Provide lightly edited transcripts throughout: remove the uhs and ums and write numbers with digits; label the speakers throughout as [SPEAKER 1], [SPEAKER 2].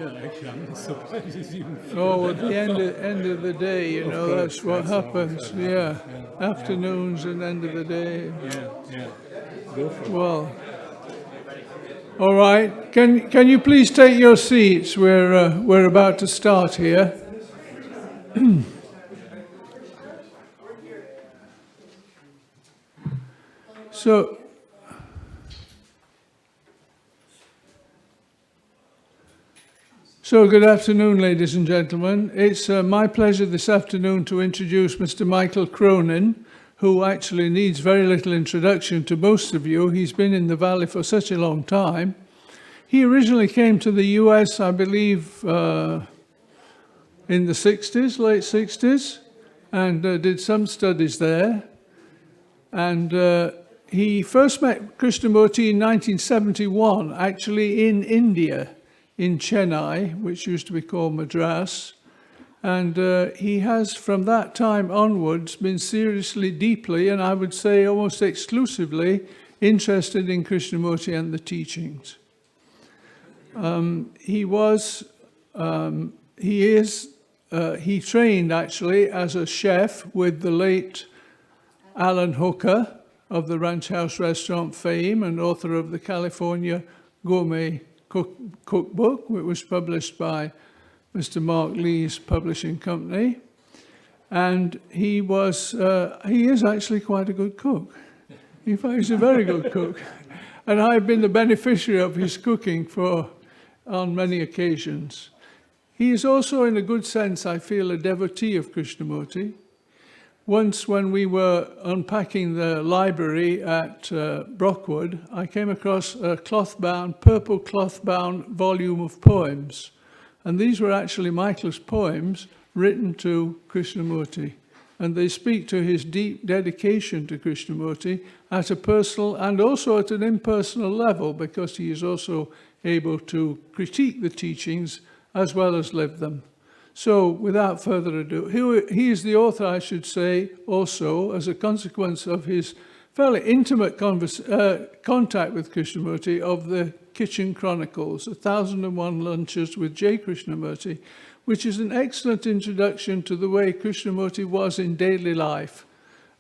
[SPEAKER 1] Yeah, actually, I'm not surprised it's even.
[SPEAKER 2] Oh, at the end of the day, you know,
[SPEAKER 1] course,
[SPEAKER 2] that's what
[SPEAKER 1] that's always
[SPEAKER 2] happens.
[SPEAKER 1] what
[SPEAKER 2] Yeah,
[SPEAKER 1] happens,
[SPEAKER 2] afternoons and end of the day.
[SPEAKER 1] Yeah. Go for it.
[SPEAKER 2] Well, all right. Can you please take your seats? We're about to start here. So good afternoon, ladies and gentlemen. It's my pleasure this afternoon to introduce Mr. Michael Krohnen, who actually needs very little introduction to most of you. He's been in the Valley for such a long time. He originally came to the US, I believe, in the 60s, late 60s, and did some studies there. And he first met Krishnamurti in 1971, actually in India, in Chennai, which used to be called Madras. And he has, from that time onwards, been seriously, deeply, and I would say almost exclusively, interested in Krishnamurti and the teachings. He trained actually as a chef with the late Alan Hooker of the Ranch House Restaurant fame and author of the California Gourmet Cookbook, which was published by Mr. Mark Lee's publishing company. And he is actually quite a good cook. In fact, he's a very good cook. And I've been the beneficiary of his cooking on many occasions. He is also, in a good sense, I feel, a devotee of Krishnamurti. Once, when we were unpacking the library at Brockwood, I came across a purple cloth-bound volume of poems. And these were actually Michael's poems written to Krishnamurti. And they speak to his deep dedication to Krishnamurti at a personal and also at an impersonal level, because he is also able to critique the teachings as well as live them. So, without further ado, he is the author, I should say, also, as a consequence of his fairly intimate contact with Krishnamurti, of the Kitchen Chronicles, 1001 Lunches with J. Krishnamurti, which is an excellent introduction to the way Krishnamurti was in daily life.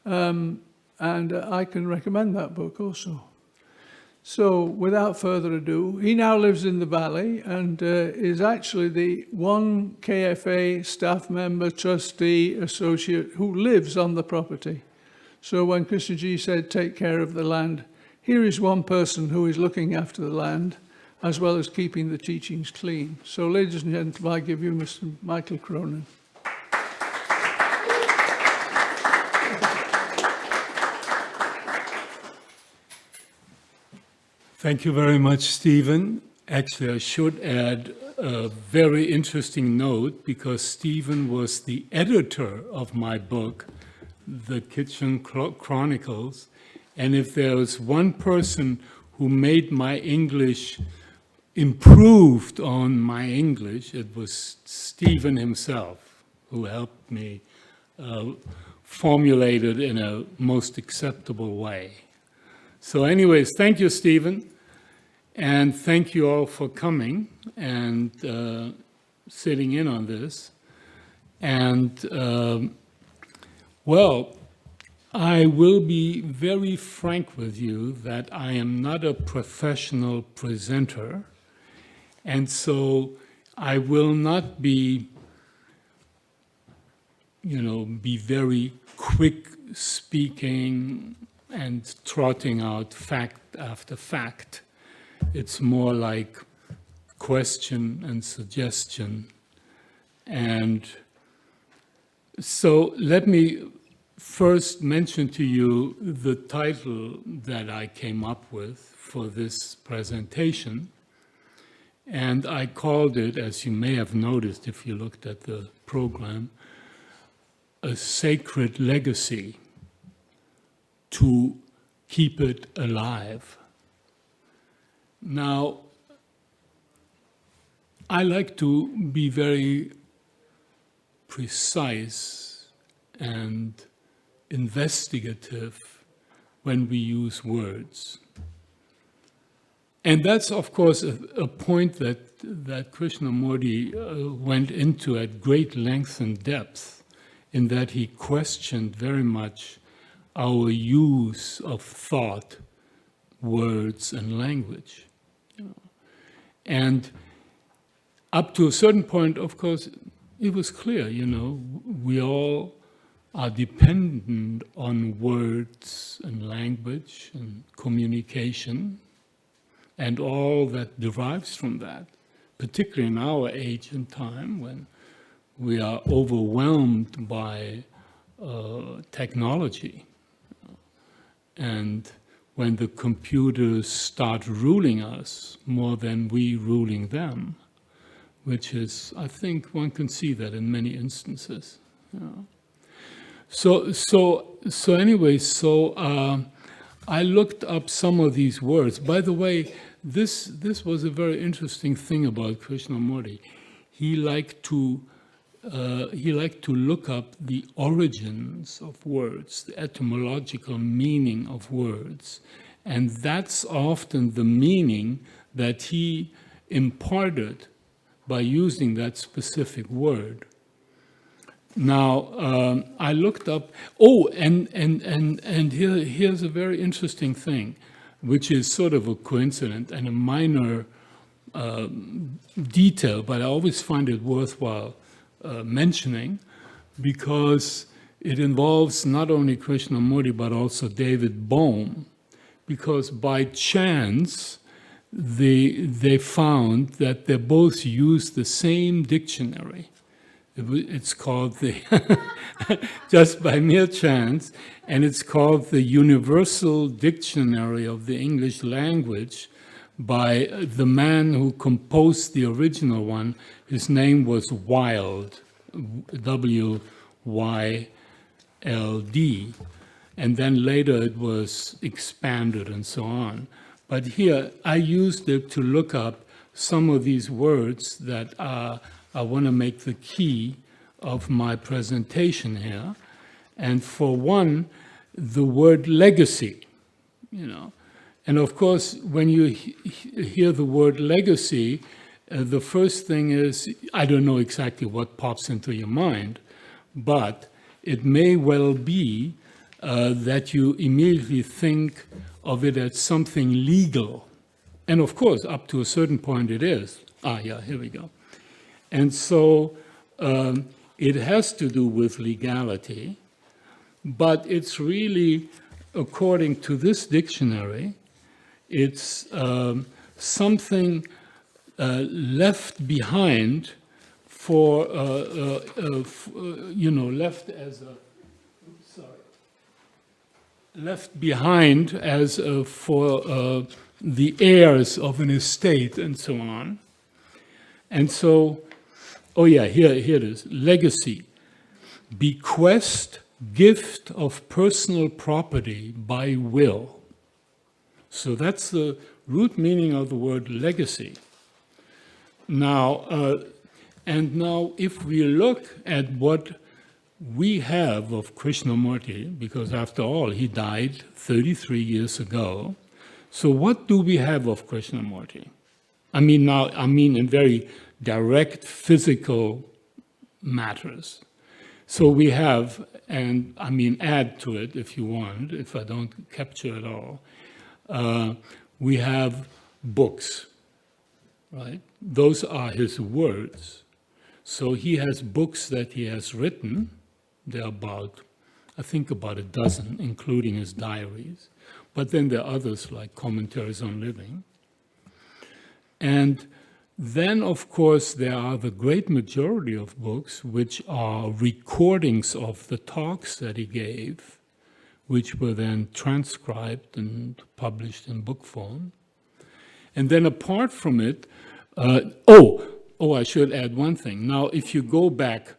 [SPEAKER 2] And I can recommend that book also. So, without further ado, he now lives in the Valley and is actually the one KFA staff member, trustee, associate who lives on the property. So when Krishnaji said, take care of the land, here is one person who is looking after the land as well as keeping the teachings clean. So, ladies and gentlemen, I give you Mr. Michael Krohnen.
[SPEAKER 1] Thank you very much, Stephen. Actually, I should add a very interesting note, because Stephen was the editor of my book, The Kitchen Chronicles. And if there was one person who made my English, improved on my English, it was Stephen himself, who helped me formulate it in a most acceptable way. So anyways, thank you, Stephen, and thank you all for coming and sitting in on this. And, well, I will be very frank with you that I am not a professional presenter, and so I will not be very quick speaking and trotting out fact after fact. It's more like question and suggestion. And so let me first mention to you the title that I came up with for this presentation. And I called it, as you may have noticed if you looked at the program, A Sacred Legacy, to keep it alive. Now, I like to be very precise and investigative when we use words. And that's, of course, a point that Krishnamurti went into at great length and depth, in that he questioned very much our use of thought, words, and language. And up to a certain point, of course, it was clear, we all are dependent on words and language and communication and all that derives from that, particularly in our age and time when we are overwhelmed by technology. And when the computers start ruling us more than we ruling them, which is, I think one can see that in many instances. So anyway, I looked up some of these words. By the way, this was a very interesting thing about Krishnamurti. He liked to look up the origins of words, the etymological meaning of words, and that's often the meaning that he imparted by using that specific word. Now, I looked up, and here's a very interesting thing, which is sort of a coincidence and a minor detail, but I always find it worthwhile mentioning, because it involves not only Krishnamurti, but also David Bohm, because by chance, they found that they both used the same dictionary. It's called just by mere chance, and it's called the Universal Dictionary of the English Language by the man who composed the original one. His name was Wilde, W-Y-L-D, and then later it was expanded and so on. But here, I used it to look up some of these words that I want to make the key of my presentation here. And for one, the word legacy, And of course, when you hear the word legacy, the first thing is, I don't know exactly what pops into your mind, but it may well be that you immediately think of it as something legal. And of course, up to a certain point it is. Yeah, here we go. And so it has to do with legality, but it's really, according to this dictionary, it's something left behind for, left as a, left behind as for the heirs of an estate and so on. And so, here it is, legacy, bequest, gift of personal property by will. So that's the root meaning of the word legacy. Now, if we look at what we have of Krishnamurti, because after all, he died 33 years ago, so what do we have of Krishnamurti? I mean in very direct physical matters. So we have, and add to it if you want, if I don't capture it all, we have books, right? Those are his words. So he has books that he has written. There are I think about a dozen, including his diaries. But then there are others like commentaries on living. And then, of course, there are the great majority of books which are recordings of the talks that he gave, which were then transcribed and published in book form. And then apart from it, I should add one thing. Now, if you go back,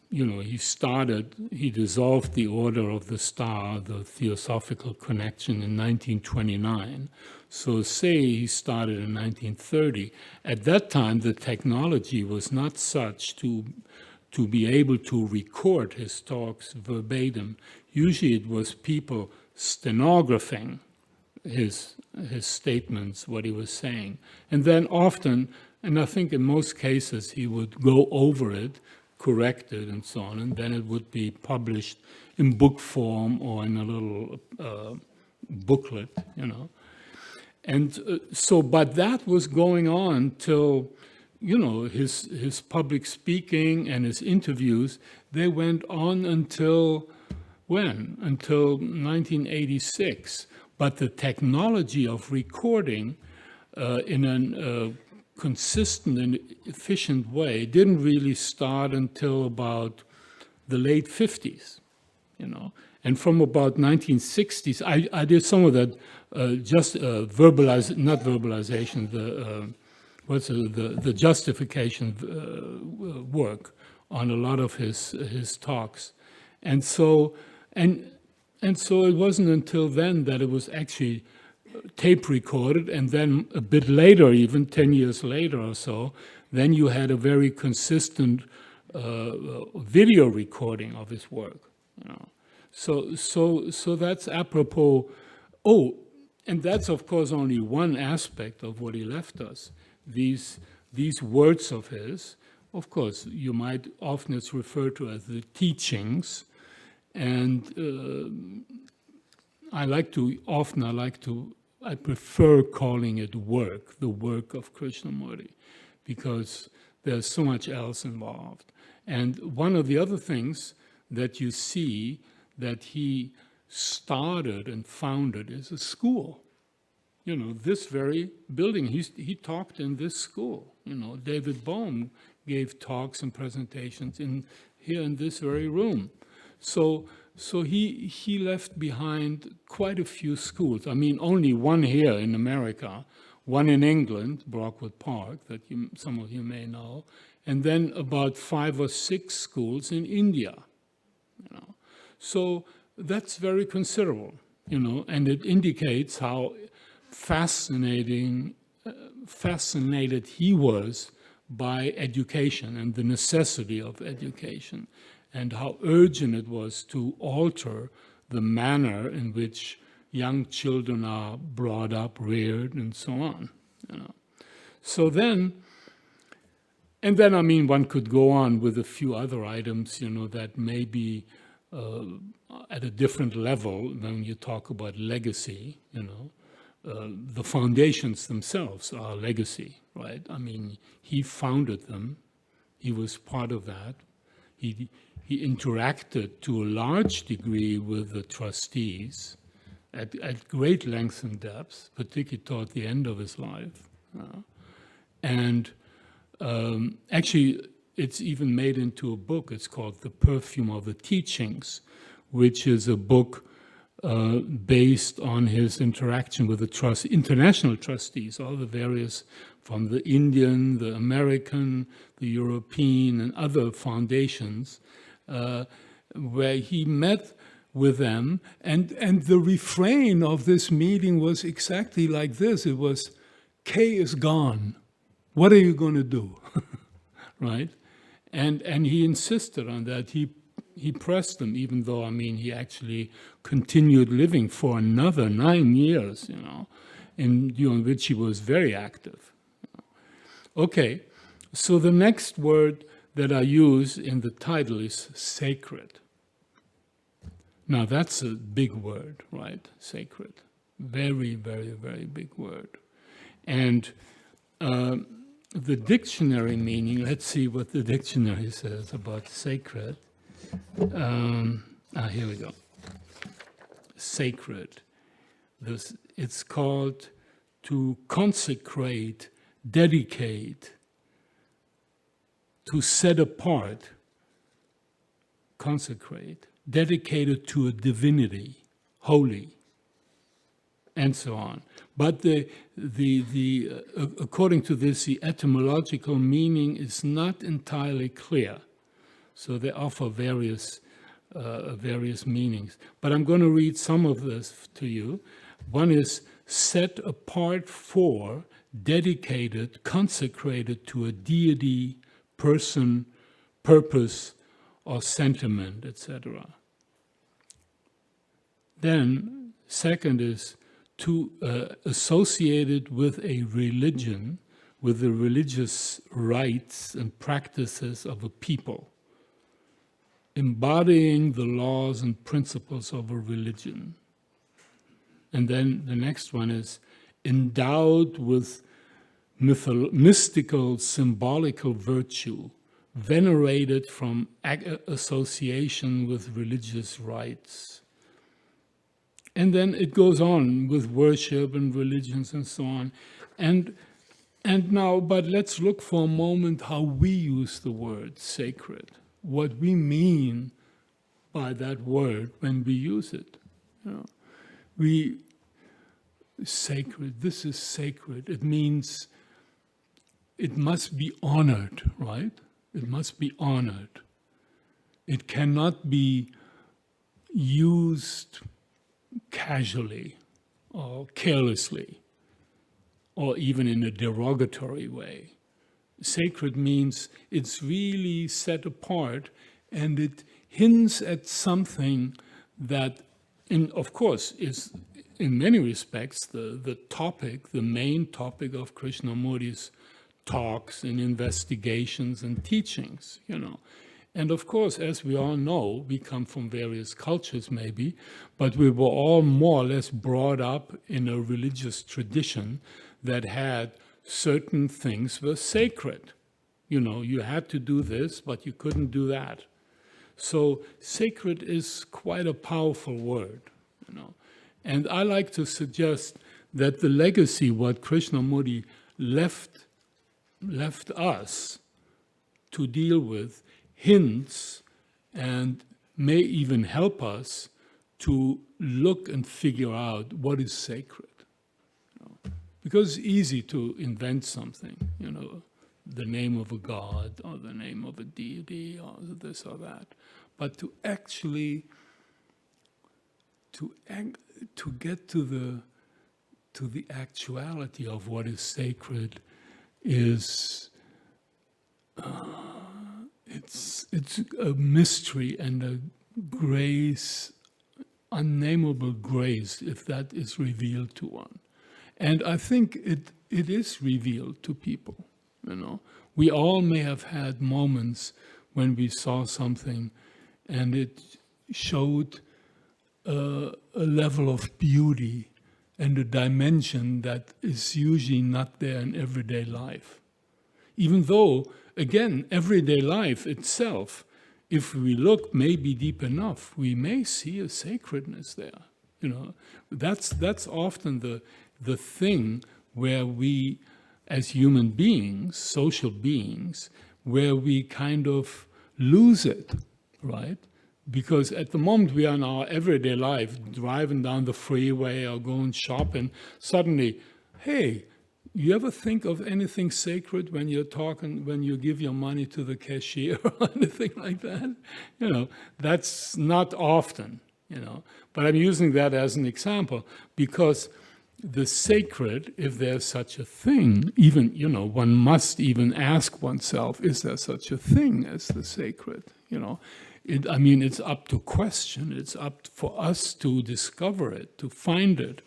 [SPEAKER 1] he dissolved the Order of the Star, the Theosophical Connection, in 1929. So say he started in 1930. At that time, the technology was not such to be able to record his talks verbatim. Usually it was people stenographing his statements, what he was saying. And then often, and I think in most cases, he would go over it, correct it, and so on, and then it would be published in book form or in a little booklet, you know. And but that was going on till, you know, his public speaking and his interviews, they went on until when? Until 1986. But the technology of recording in a consistent and efficient way didn't really start until about the late 50s, you know. And from about 1960s, I did some of that not verbalization, the justification work on a lot of his talks. And so it wasn't until then that it was actually tape recorded, and then a bit later, even 10 years later or so, then you had a very consistent video recording of his work. You know. So that's apropos. Oh, and that's of course only one aspect of what he left us. These words of his, of course, you might often it's referred to as the teachings, and I prefer calling it work, the work of Krishnamurti, because there's so much else involved. And one of the other things that you see that he started and founded is a school. You know, this very building, he talked in this school. You know, David Bohm gave talks and presentations here in this very room. So he left behind quite a few schools. I mean, only one here in America, one in England, Brockwood Park, that some of you may know, and then about 5 or 6 schools in India. You know, so that's very considerable. You know, and it indicates how fascinated he was by education and the necessity of education, and how urgent it was to alter the manner in which young children are brought up, reared, and so on. You know. So then, and then I mean, one could go on with a few other items, you know, that may be at a different level when you talk about legacy, you know. The foundations themselves are legacy, right? I mean, he founded them. He was part of that. He interacted to a large degree with the trustees at great length and depth, particularly toward the end of his life. And actually, it's even made into a book. It's called The Perfume of the Teachings, which is a book based on his interaction with the international trustees, all the various, from the Indian, the American, the European, and other foundations, where he met with them. And the refrain of this meeting was exactly like this. It was, K is gone. What are you going to do? Right? And he insisted on that. He pressed them, even though, I mean, he actually continued living for another 9 years, you know, during which he was very active. Okay, so the next word that I use in the title is sacred. Now, that's a big word, right? Sacred. Very, very, very big word. And the dictionary meaning, let's see what the dictionary says about sacred. Here we go. Sacred. It's called to consecrate, dedicate, to set apart, consecrate, dedicated to a divinity, holy, and so on. But according to this, the etymological meaning is not entirely clear. So they offer various meanings. But I'm going to read some of this to you. One is set apart for, dedicated, consecrated to a deity, person, purpose, or sentiment, etc. Then, second is associated with a religion, with the religious rites and practices of a people, embodying the laws and principles of a religion. And then the next one is endowed with mystical, symbolical virtue, venerated from association with religious rites. And then it goes on with worship and religions and so on. And now, but let's look for a moment how we use the word sacred, what we mean by that word when we use it. Sacred, this is sacred. It means it must be honored, right? It must be honored. It cannot be used casually or carelessly or even in a derogatory way. Sacred means it's really set apart, and it hints at something that, of course, is in many respects the topic, the main topic of Krishnamurti's talks and investigations and teachings, And of course, as we all know, we come from various cultures maybe, but we were all more or less brought up in a religious tradition that had certain things were sacred. You had to do this, but you couldn't do that. So sacred is quite a powerful word, And I like to suggest that the legacy, what Krishnamurti left us to deal with, hints and may even help us to look and figure out what is sacred. Because it's easy to invent something, the name of a god or the name of a deity or this or that. But to actually, to get to the actuality of what is sacred is it's a mystery and a grace, unnameable grace, if that is revealed to one. And I think it is revealed to people, We all may have had moments when we saw something and it showed a level of beauty and a dimension that is usually not there in everyday life. Even though, again, everyday life itself, if we look maybe deep enough, we may see a sacredness there. That's often the thing where we, as human beings, social beings, where we kind of lose it, right? Because at the moment we are in our everyday life, driving down the freeway or going shopping, suddenly, hey, you ever think of anything sacred when you're talking, when you give your money to the cashier or anything like that? That's not often, But I'm using that as an example because the sacred, if there's such a thing, even, one must even ask oneself, is there such a thing as the sacred, It's up to question. It's up for us to discover it, to find it.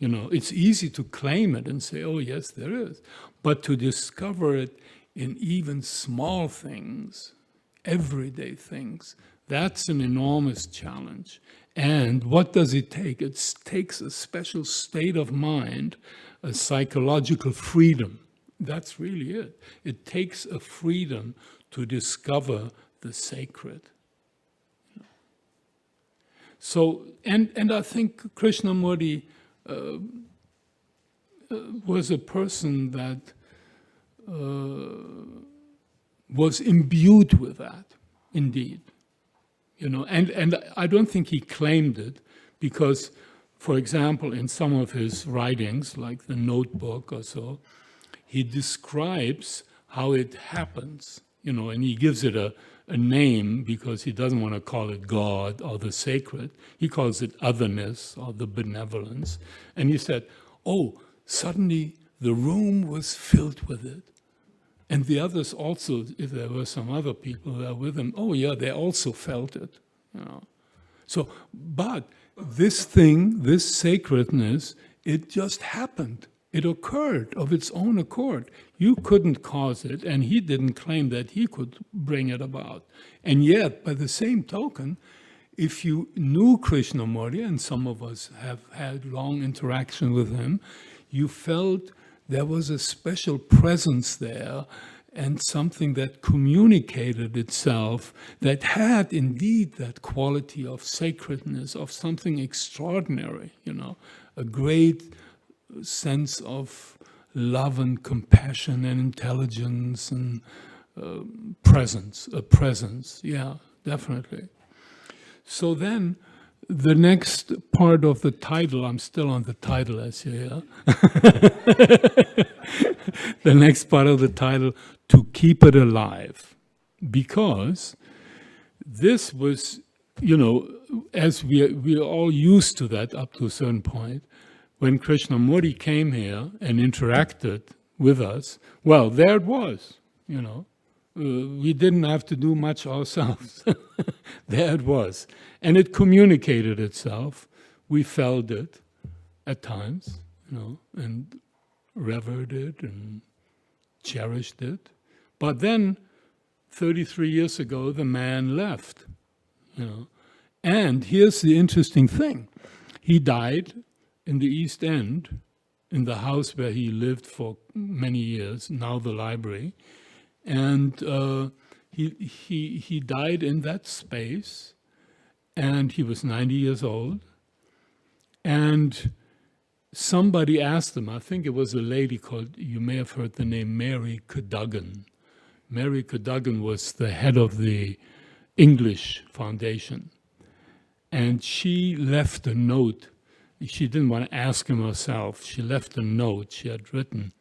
[SPEAKER 1] It's easy to claim it and say, oh, yes, there is. But to discover it in even small things, everyday things, that's an enormous challenge. And what does it take? It takes a special state of mind, a psychological freedom. That's really it. It takes a freedom to discover the sacred. So, and I think Krishnamurti was a person that was imbued with that, indeed. And I don't think he claimed it because, for example, in some of his writings, like the Notebook or so, he describes how it happens, and he gives it a name because he doesn't want to call it God or the sacred. He calls it otherness or the benevolence. And he said, oh, suddenly the room was filled with it. And the others also, if there were some other people there with him, oh yeah, they also felt it. So, but this thing, this sacredness, It just happened. It occurred of its own accord. You couldn't cause it, and he didn't claim that he could bring it about. And yet, by the same token, if you knew Krishnamurti, and some of us have had long interaction with him, you felt there was a special presence there and something that communicated itself that had indeed that quality of sacredness, of something extraordinary, a great sense of love and compassion and intelligence and presence, yeah, definitely. So then, the next part of the title, I'm still on the title as you hear. The next part of the title, To Keep It Alive. Because this was, as we're all used to that up to a certain point, when Krishnamurti came here and interacted with us, well, there it was, we didn't have to do much ourselves. There it was. And it communicated itself. We felt it at times, and revered it and cherished it. But then, 33 years ago, the man left, And here's the interesting thing. He died in the East End, in the house where he lived for many years, now the library. And he died in that space, and he was 90 years old. And somebody asked him, I think it was a lady called, you may have heard the name Mary Cadogan. Mary Cadogan was the head of the English Foundation. And she left a note. She didn't want to ask him herself. She left a note she had written.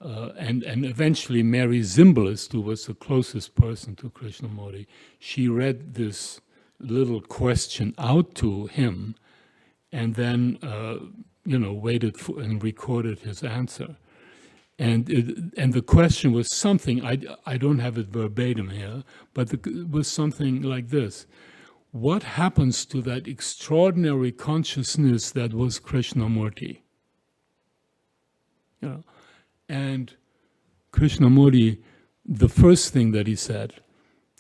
[SPEAKER 1] And eventually Mary Zimbalist, who was the closest person to Krishnamurti, she read this little question out to him and then, waited for and recorded his answer. And the question was something, I don't have it verbatim here, but it was something like this. What happens to that extraordinary consciousness that was Krishnamurti? And Krishnamurti, the first thing that he said,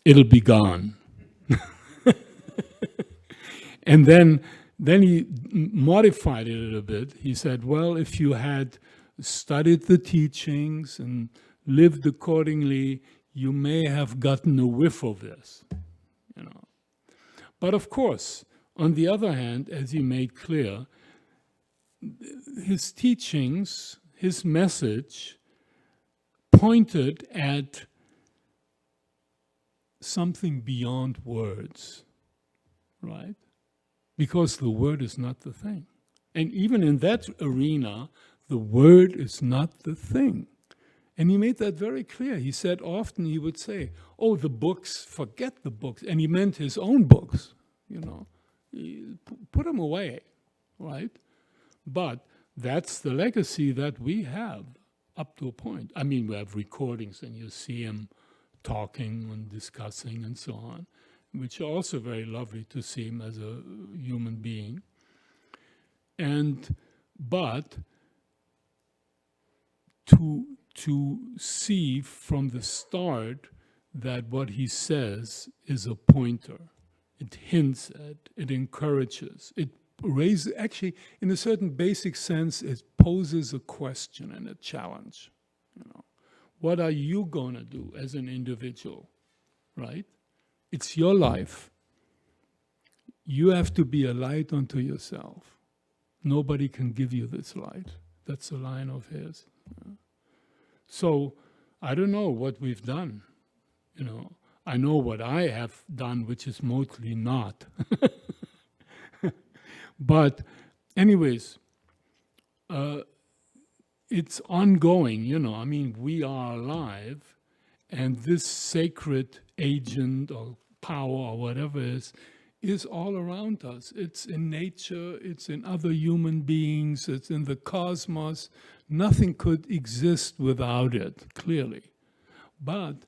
[SPEAKER 1] it'll be gone. And then he modified it a bit. He said, well, if you had studied the teachings and lived accordingly, you may have gotten a whiff of this. But of course, on the other hand, as he made clear, his teachings, his message pointed at something beyond words, right? Because the word is not the thing. And even in that arena, the word is not the thing. And he made that very clear. He said often he would say, oh, the books, forget the books. And he meant his own books, Put them away, right? But that's the legacy that we have up to a point. I mean, we have recordings and you see him talking and discussing and so on, which are also very lovely to see him as a human being. But to see from the start that what he says is a pointer. It hints at, it encourages, it raises, actually, in a certain basic sense, it poses a question and a challenge. What are you going to do as an individual, right? It's your life. You have to be a light unto yourself. Nobody can give you this light. That's a line of his. So I don't know what we've done. I know what I have done, which is mostly not. But anyways, it's ongoing, we are alive, and this sacred agent or power or whatever is all around us. It's in nature, it's in other human beings, it's in the cosmos. Nothing could exist without it, clearly. But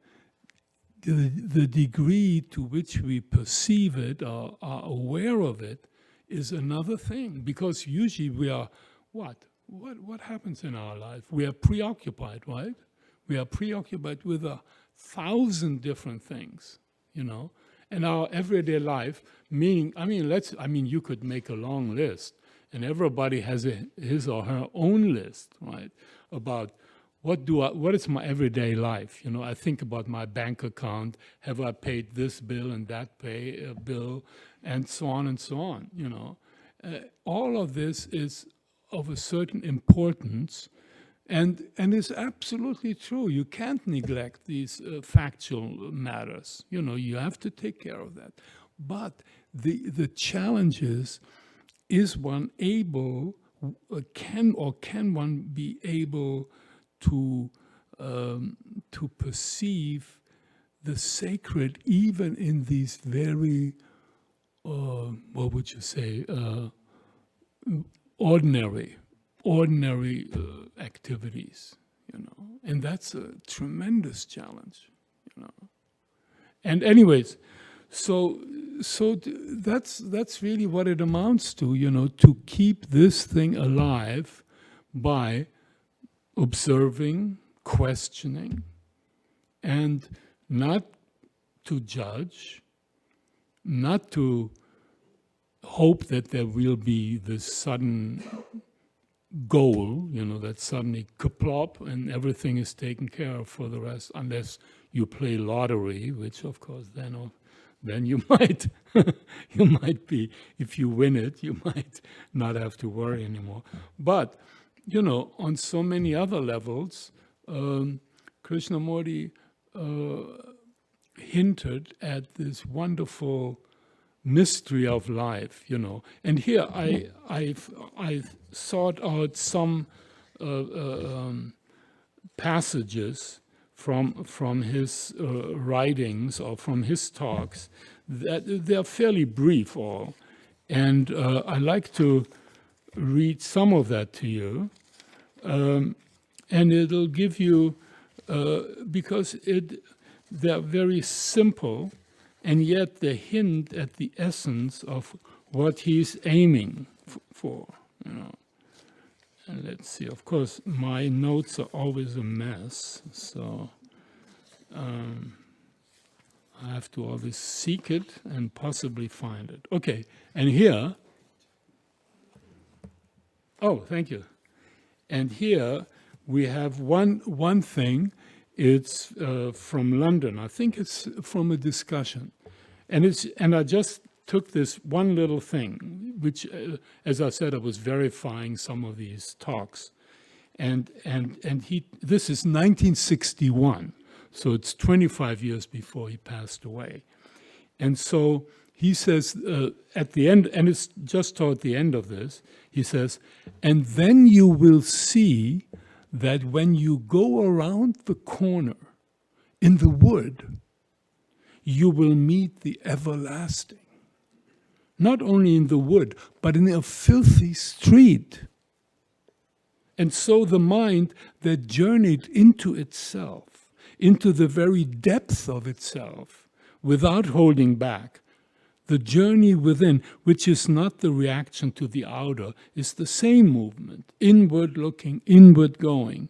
[SPEAKER 1] the degree to which we perceive it or are aware of it is another thing, because usually What happens in our life? We are preoccupied, right? We are preoccupied with 1,000 different things, you know. And our everyday life, meaning, you could make a long list, and everybody has his or her own list, right? About what is my everyday life? You know, I think about my bank account. Have I paid this bill and that bill, and so on and so on? You know, all of this is of a certain importance, and it's absolutely true. You can't neglect these factual matters. You know, you have to take care of that. But the challenge is one able, can one be able to perceive the sacred even in these very, what would you say, ordinary activities, you know, and that's a tremendous challenge, you know. And anyways, so that's really what it amounts to, you know, to keep this thing alive by observing, questioning, and not to judge, not to hope that there will be this sudden goal, you know, that suddenly kaplop and everything is taken care of for the rest, unless you play lottery, which of course then you might you might be, if you win it, you might not have to worry anymore. But you know, on so many other levels, Krishnamurti hinted at this wonderful mystery of life, you know. And here I sought out some passages from his writings or from his talks. That they're fairly brief all, and I like to read some of that to you, and it'll give you, because they're very simple, and yet they hint at the essence of what he's aiming for, you know. And let's see, of course, my notes are always a mess, so I have to always seek it and possibly find it. Okay, and here, oh, thank you. And here we have one thing. It's from London. I think it's from a discussion, and I just took this one little thing, which, as I said, I was verifying some of these talks, and this is 1961, so it's 25 years before he passed away, and so he says at the end, and it's just toward the end of this, he says, and then you will see that when you go around the corner in the wood, you will meet the everlasting. Not only in the wood, but in a filthy street. And so the mind that journeyed into itself, into the very depth of itself, without holding back, the journey within, which is not the reaction to the outer, is the same movement, inward looking, inward going.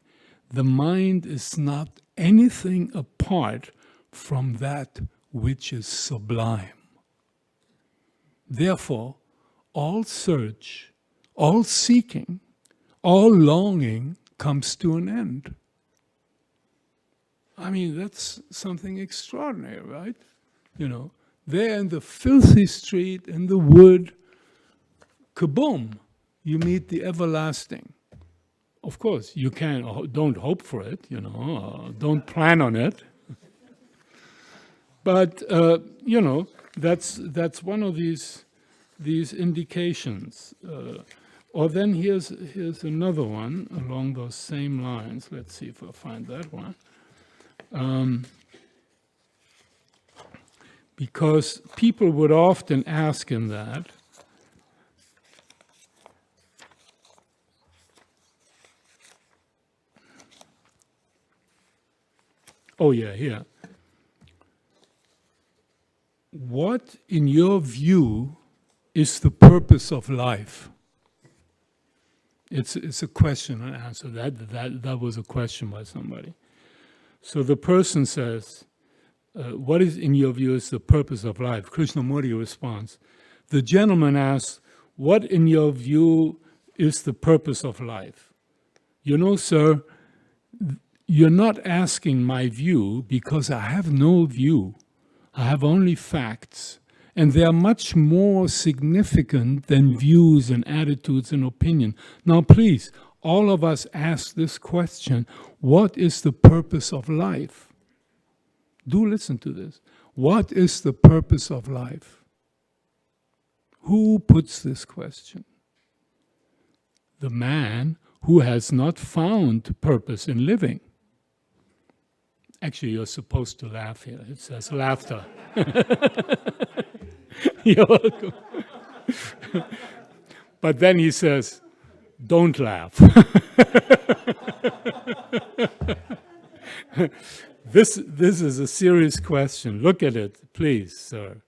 [SPEAKER 1] The mind is not anything apart from that which is sublime. Therefore, all search, all seeking, all longing comes to an end. I mean, that's something extraordinary, right? You know, there in the filthy street, in the wood, kaboom, you meet the everlasting. Of course, you don't hope for it, you know, don't plan on it. But, you know, that's one of these indications. Or then here's another one along those same lines. Let's see if I find that one. Because people would often ask in that, oh yeah, here. What, in your view, is the purpose of life? It's a question and answer. That was a question by somebody. So the person says, what is, in your view, is the purpose of life? Krishnamurti responds. The gentleman asks, what, in your view, is the purpose of life? You know, sir, you're not asking my view because I have no view. I have only facts. And they are much more significant than views and attitudes and opinion. Now, please, all of us ask this question, what is the purpose of life? Do listen to this. What is the purpose of life? Who puts this question? The man who has not found purpose in living. Actually, you're supposed to laugh here. It says laughter. You're welcome. But then he says, don't laugh. This is a serious question. Look at it, please, sir.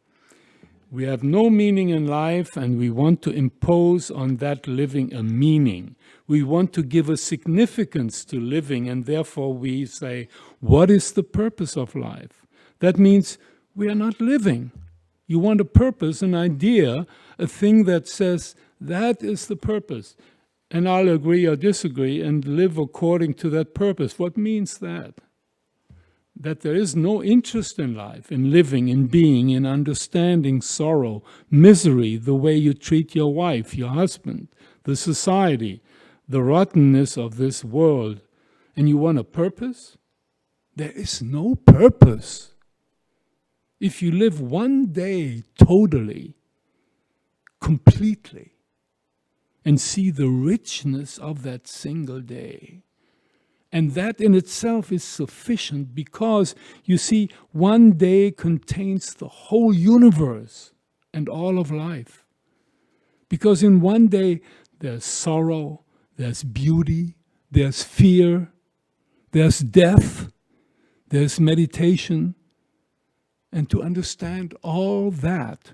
[SPEAKER 1] We have no meaning in life, and we want to impose on that living a meaning. We want to give a significance to living, and therefore we say, what is the purpose of life? That means we are not living. You want a purpose, an idea, a thing that says, that is the purpose. And I'll agree or disagree and live according to that purpose. What means that? That there is no interest in life, in living, in being, in understanding sorrow, misery, the way you treat your wife, your husband, the society, the rottenness of this world. And you want a purpose? There is no purpose. If you live one day totally, completely, and see the richness of that single day, and that in itself is sufficient because, you see, one day contains the whole universe and all of life. Because in one day there's sorrow, there's beauty, there's fear, there's death, there's meditation. And to understand all that,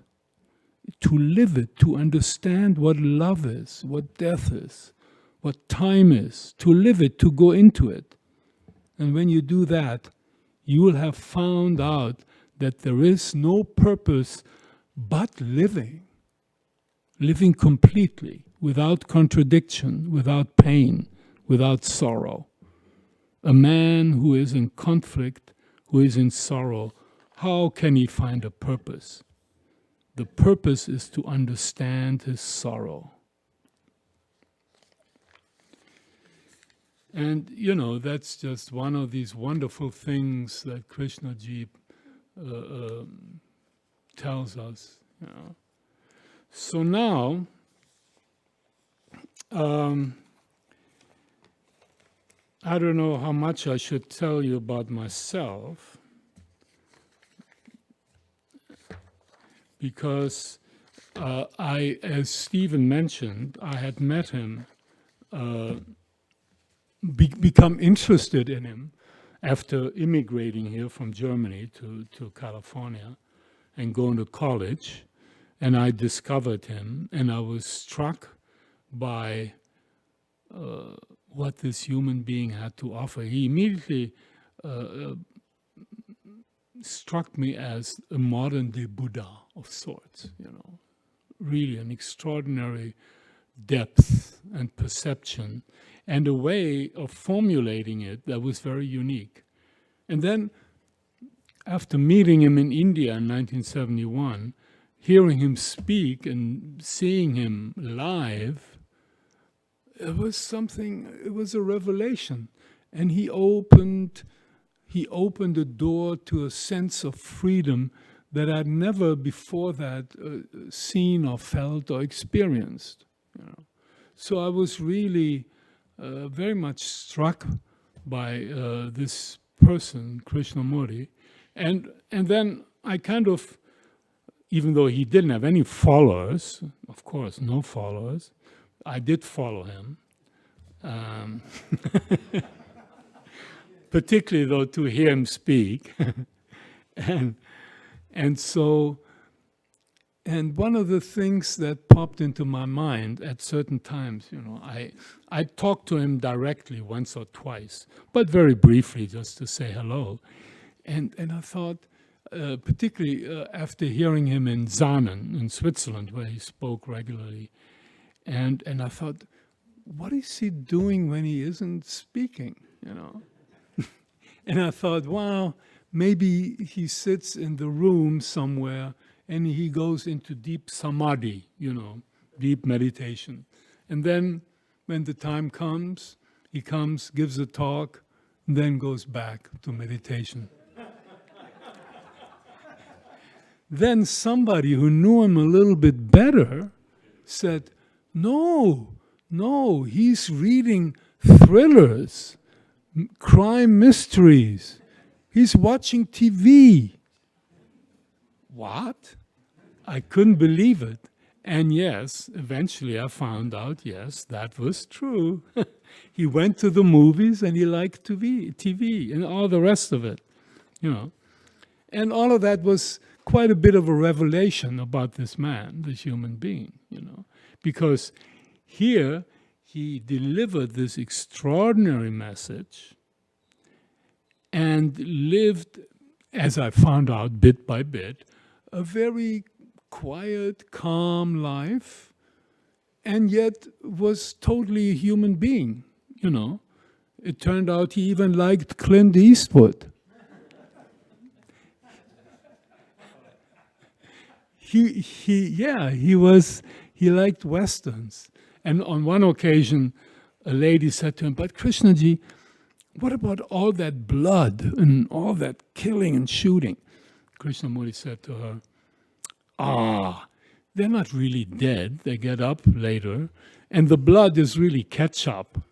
[SPEAKER 1] to live it, to understand what love is, what death is, what time is, to live it, to go into it. And when you do that, you will have found out that there is no purpose but living. Living completely, without contradiction, without pain, without sorrow. A man who is in conflict, who is in sorrow, how can he find a purpose? The purpose is to understand his sorrow. And, you know, that's just one of these wonderful things that Krishnaji tells us. You know. So now, I don't know how much I should tell you about myself, because as Stephen mentioned, I had met him, become interested in him after immigrating here from Germany to California and going to college. And I discovered him, and I was struck by what this human being had to offer. He immediately struck me as a modern-day Buddha of sorts, you know, really an extraordinary depth and perception and a way of formulating it that was very unique. And then, after meeting him in India in 1971, hearing him speak and seeing him live, it was something, it was a revelation. And he opened a door to a sense of freedom that I'd never before that seen or felt or experienced. You know. So I was really very much struck by this person, Krishnamurti. And then I kind of, even though he didn't have any followers, of course, no followers, I did follow him. Particularly, though, to hear him speak. and And one of the things that popped into my mind at certain times, I talked to him directly once or twice, but very briefly just to say hello. And I thought, particularly after hearing him in Sarnen in Switzerland, where he spoke regularly, and I thought, what is he doing when he isn't speaking, And I thought, wow, maybe he sits in the room somewhere and he goes into deep samadhi, deep meditation. And then when the time comes, he comes, gives a talk, and then goes back to meditation. Then somebody who knew him a little bit better said, no, he's reading thrillers, crime mysteries. He's watching TV. What? I couldn't believe it. And yes, eventually I found out, yes, that was true. He went to the movies and he liked TV and all the rest of it, And all of that was quite a bit of a revelation about this man, this human being, Because here he delivered this extraordinary message and lived, as I found out bit by bit, a very quiet, calm life, and yet was totally a human being, It turned out he even liked Clint Eastwood. He liked Westerns. And on one occasion, a lady said to him, but Krishnaji, what about all that blood and all that killing and shooting? Krishnamurti said to her, they're not really dead. They get up later, and the blood is really ketchup.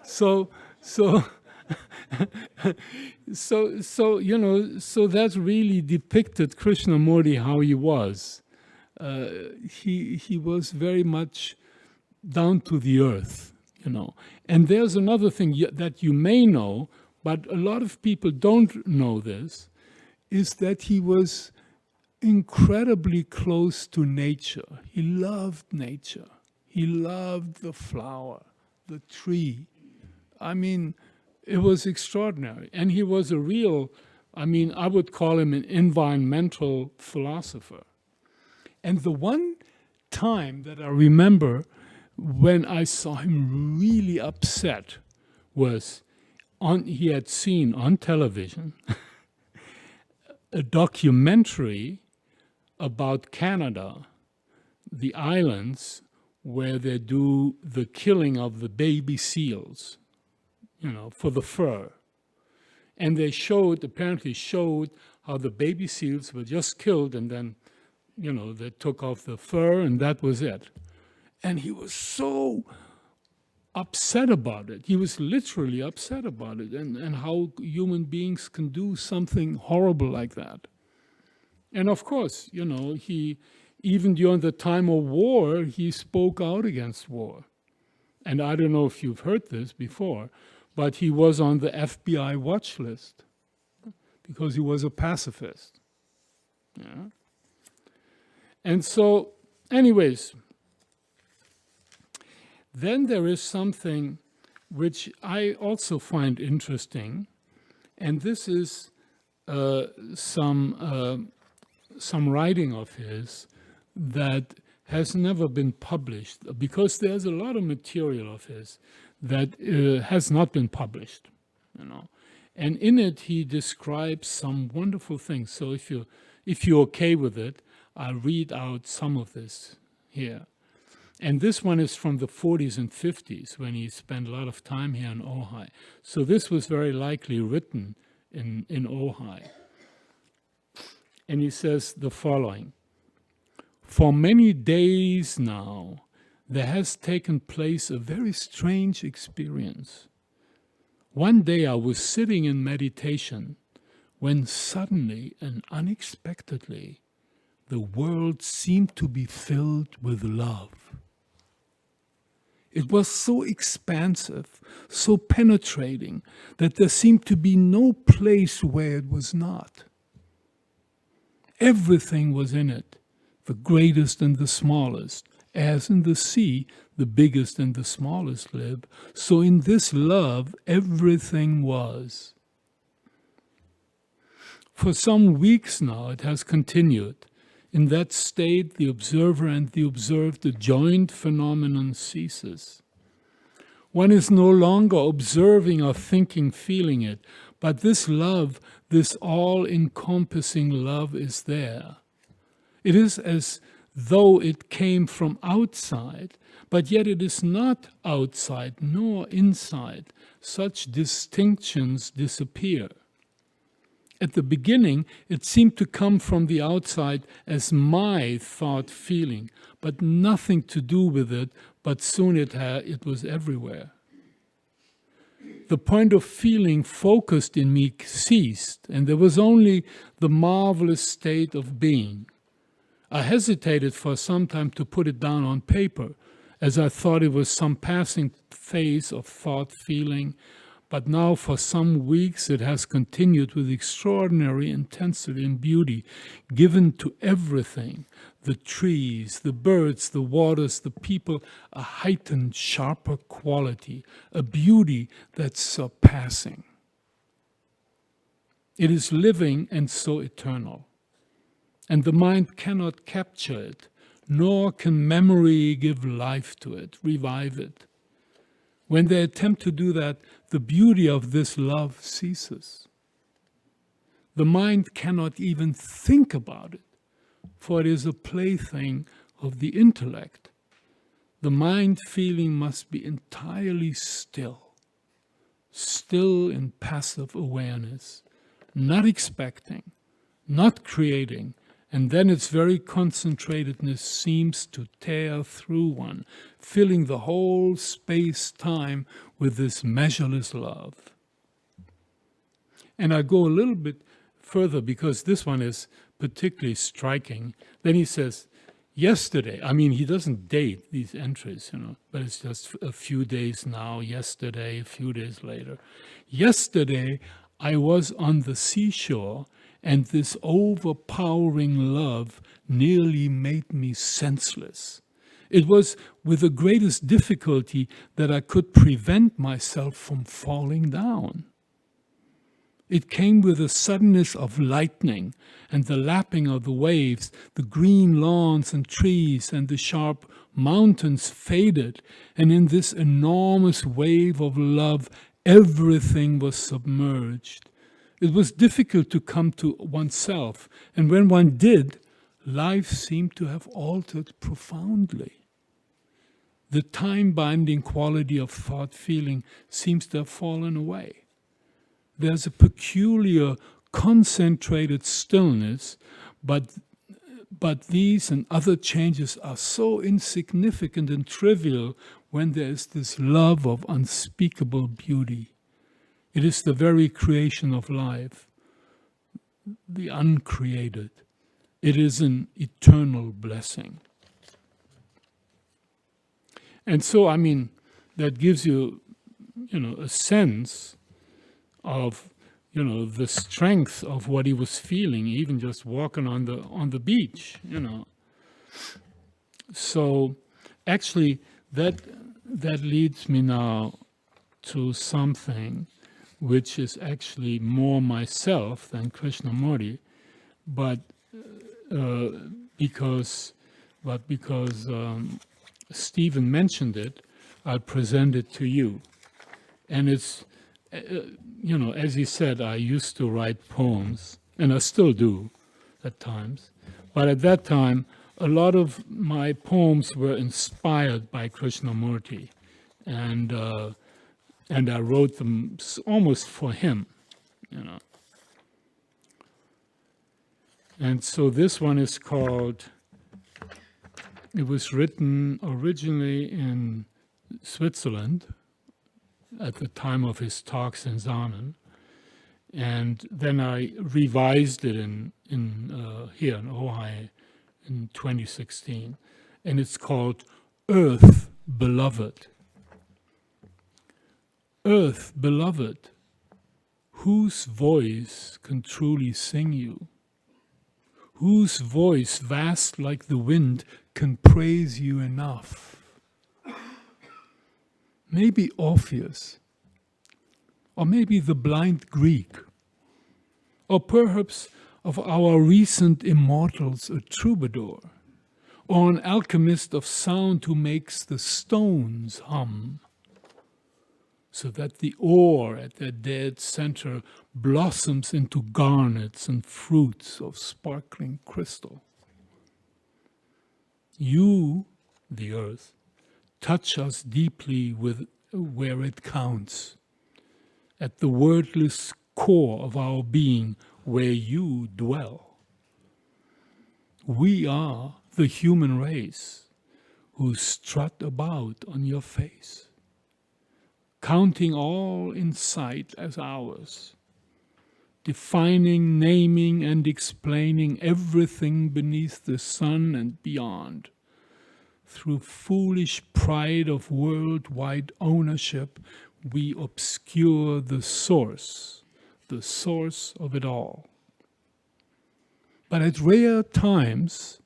[SPEAKER 1] So that really depicted Krishnamurti how he was. He was very much down to the earth, And there's another thing that you may know, but a lot of people don't know this, is that he was incredibly close to nature. He loved nature. He loved the flower, the tree. I mean, it was extraordinary. And he was a real, I would call him an environmental philosopher. And the one time that I remember when I saw him really upset was he had seen on television a documentary about Canada, the islands where they do the killing of the baby seals, for the fur. And they apparently showed how the baby seals were just killed and then, they took off the fur and that was it. And he was so upset about it. He was literally upset about it and how human beings can do something horrible like that. And of course, he, even during the time of war, he spoke out against war. And I don't know if you've heard this before, but he was on the FBI watch list because he was a pacifist. Yeah. And so, anyways, then there is something which I also find interesting, and this is some writing of his that has never been published, because there's a lot of material of his that has not been published, And in it, he describes some wonderful things. So if you're okay with it, I'll read out some of this here. And this one is from the 40s and 50s, when he spent a lot of time here in Ojai. So this was very likely written in Ojai. And he says the following: for many days now, there has taken place a very strange experience. One day I was sitting in meditation when suddenly and unexpectedly the world seemed to be filled with love. It was so expansive, so penetrating, that there seemed to be no place where it was not. Everything was in it, the greatest and the smallest. As in the sea, the biggest and the smallest live, so in this love, everything was. For some weeks now, it has continued. In that state, the observer and the observed, the joint phenomenon ceases. One is no longer observing or thinking, feeling it, but this love, this all-encompassing love is there. It is as though it came from outside, but yet it is not outside nor inside. Such distinctions disappear. At the beginning, it seemed to come from the outside as my thought feeling, but nothing to do with it, but soon it was everywhere. The point of feeling focused in me ceased, and there was only the marvelous state of being. I hesitated for some time to put it down on paper, as I thought it was some passing phase of thought feeling, but now for some weeks it has continued with extraordinary intensity and beauty, given to everything, the trees, the birds, the waters, the people, a heightened, sharper quality, a beauty that's surpassing. It is living and so eternal, and the mind cannot capture it, nor can memory give life to it, revive it. When they attempt to do that, the beauty of this love ceases. The mind cannot even think about it, for it is a plaything of the intellect. The mind feeling must be entirely still in passive awareness, not expecting, not creating, and then its very concentratedness seems to tear through one, filling the whole space-time with this measureless love. And I go a little bit further because this one is particularly striking. Then he says, yesterday, he doesn't date these entries, but it's just a few days now, yesterday, a few days later. Yesterday, I was on the seashore, and this overpowering love nearly made me senseless. It was with the greatest difficulty that I could prevent myself from falling down. It came with the suddenness of lightning and the lapping of the waves. The green lawns and trees and the sharp mountains faded, and in this enormous wave of love, everything was submerged. It was difficult to come to oneself, and when one did, life seemed to have altered profoundly. The time-binding quality of thought feeling seems to have fallen away. There's a peculiar, concentrated stillness, but these and other changes are so insignificant and trivial when there is this love of unspeakable beauty. It is the very creation of life, the uncreated. It is an eternal blessing. And so, that gives you, a sense of, the strength of what he was feeling, even just walking on the beach, So, actually, that leads me now to something which is actually more myself than Krishnamurti, but because Stephen mentioned it, I'll present it to you. And it's, as he said, I used to write poems, and I still do at times. But at that time, a lot of my poems were inspired by Krishnamurti, and I wrote them almost for him, And so this one is called, it was written originally in Switzerland at the time of his talks in Zaman, and then I revised it in here in Ojai in 2016, and it's called Earth Beloved. Earth beloved, whose voice can truly sing you? Whose voice, vast like the wind, can praise you enough? Maybe Orpheus, or maybe the blind Greek, or perhaps of our recent immortals a troubadour, or an alchemist of sound who makes the stones hum, so that the ore at their dead center blossoms into garnets and fruits of sparkling crystal. You, the earth, touch us deeply with where it counts, at the wordless core of our being where you dwell. We are the human race who strut about on your face, counting all in sight as ours, defining, naming, and explaining everything beneath the sun and beyond. Through foolish pride of worldwide ownership, we obscure the source of it all. But at rare times,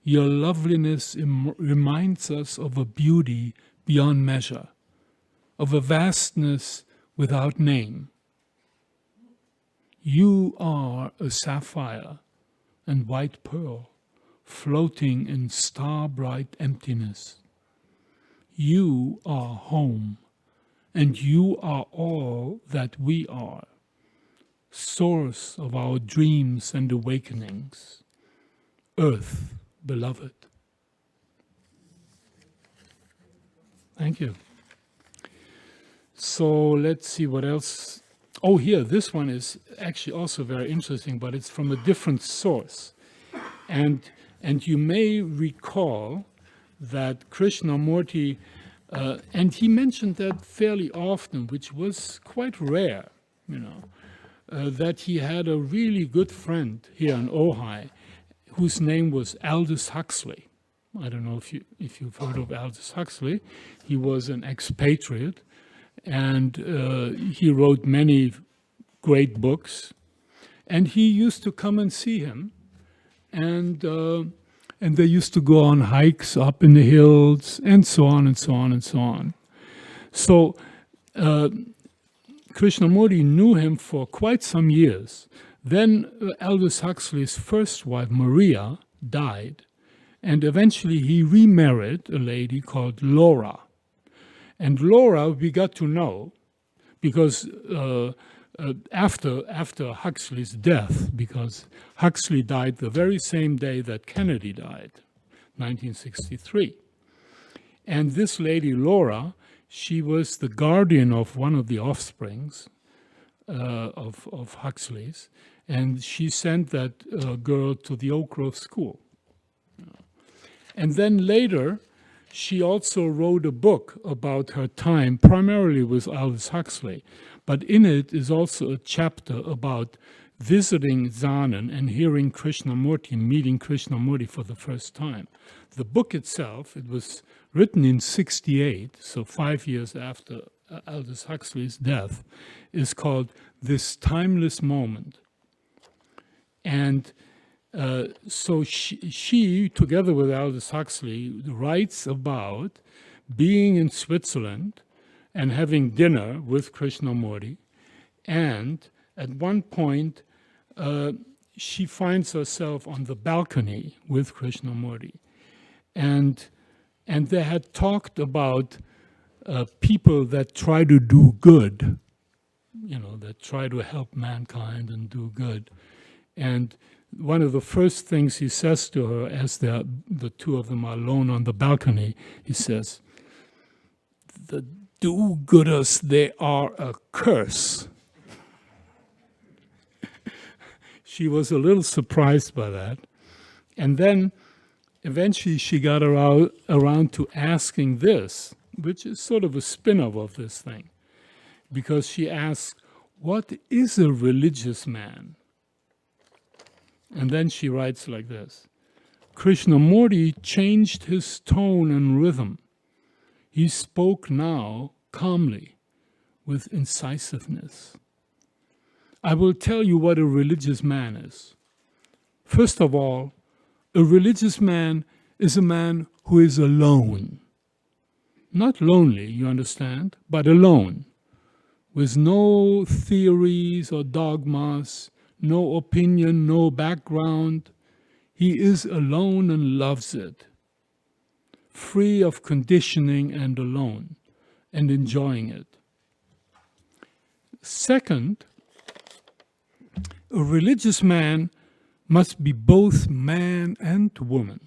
[SPEAKER 1] your loveliness reminds us of a beauty beyond measure, of a vastness without name. You are a sapphire and white pearl, floating in star-bright emptiness. You are home, and you are all that we are, source of our dreams and awakenings, Earth, beloved. Thank you. So let's see what else. Oh, here, this one is actually also very interesting, but it's from a different source. And you may recall that Krishnamurti, and he mentioned that fairly often, which was quite rare, that he had a really good friend here in Ojai, whose name was Aldous Huxley. I don't know if you've heard of Aldous Huxley. He was an expatriate, and he wrote many great books. And he used to come and see him, and they used to go on hikes up in the hills, and so on and so on and so on. So Krishnamurti knew him for quite some years. Then Aldous Huxley's first wife, Maria, died, and eventually he remarried a lady called Laura. And Laura we got to know because after Huxley's death, because Huxley died the very same day that Kennedy died, 1963. And this lady, Laura, she was the guardian of one of the offsprings of Huxley's, and she sent that girl to the Oak Grove School. And then later, she also wrote a book about her time, primarily with Aldous Huxley, but in it is also a chapter about visiting Zanen and hearing Krishnamurti, meeting Krishnamurti for the first time. The book itself, it was written in '68, so 5 years after Aldous Huxley's death, is called This Timeless Moment. And so she, together with Aldous Huxley, writes about being in Switzerland and having dinner with Krishnamurti. And at one point, she finds herself on the balcony with Krishnamurti. And they had talked about people that try to do good, that try to help mankind and do good. And one of the first things he says to her as the two of them are alone on the balcony, he says, "The do-gooders, they are a curse." She was a little surprised by that. And then eventually she got around to asking this, which is sort of a spin-off of this thing, because she asked, what is a religious man? And then she writes like this: Krishnamurti changed his tone and rhythm. He spoke now calmly, with incisiveness. I will tell you what a religious man is. First of all, a religious man is a man who is alone. Not lonely, you understand, but alone, with no theories or dogmas, no opinion, no background. He is alone and loves it, free of conditioning and alone, and enjoying it. Second, a religious man must be both man and woman.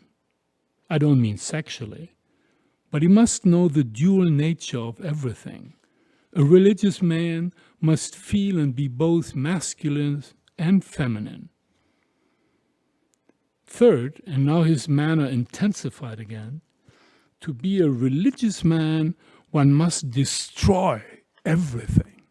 [SPEAKER 1] I don't mean sexually, but he must know the dual nature of everything. A religious man must feel and be both masculine and feminine. Third, and now his manner intensified again, to be a religious man, one must destroy everything.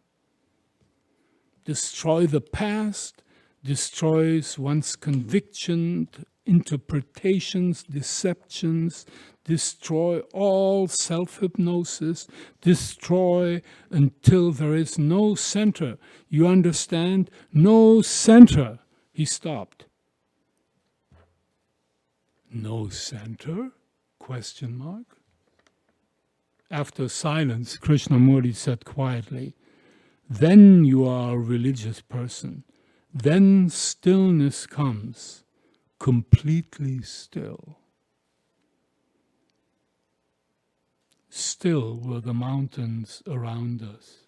[SPEAKER 1] Destroy the past, destroys one's conviction, interpretations, deceptions, destroy all self-hypnosis, destroy until there is no center. You understand? No center. He stopped. No center? Question mark. After silence, Krishnamurti said quietly, then you are a religious person. Then stillness comes, completely still. Still were the mountains around us,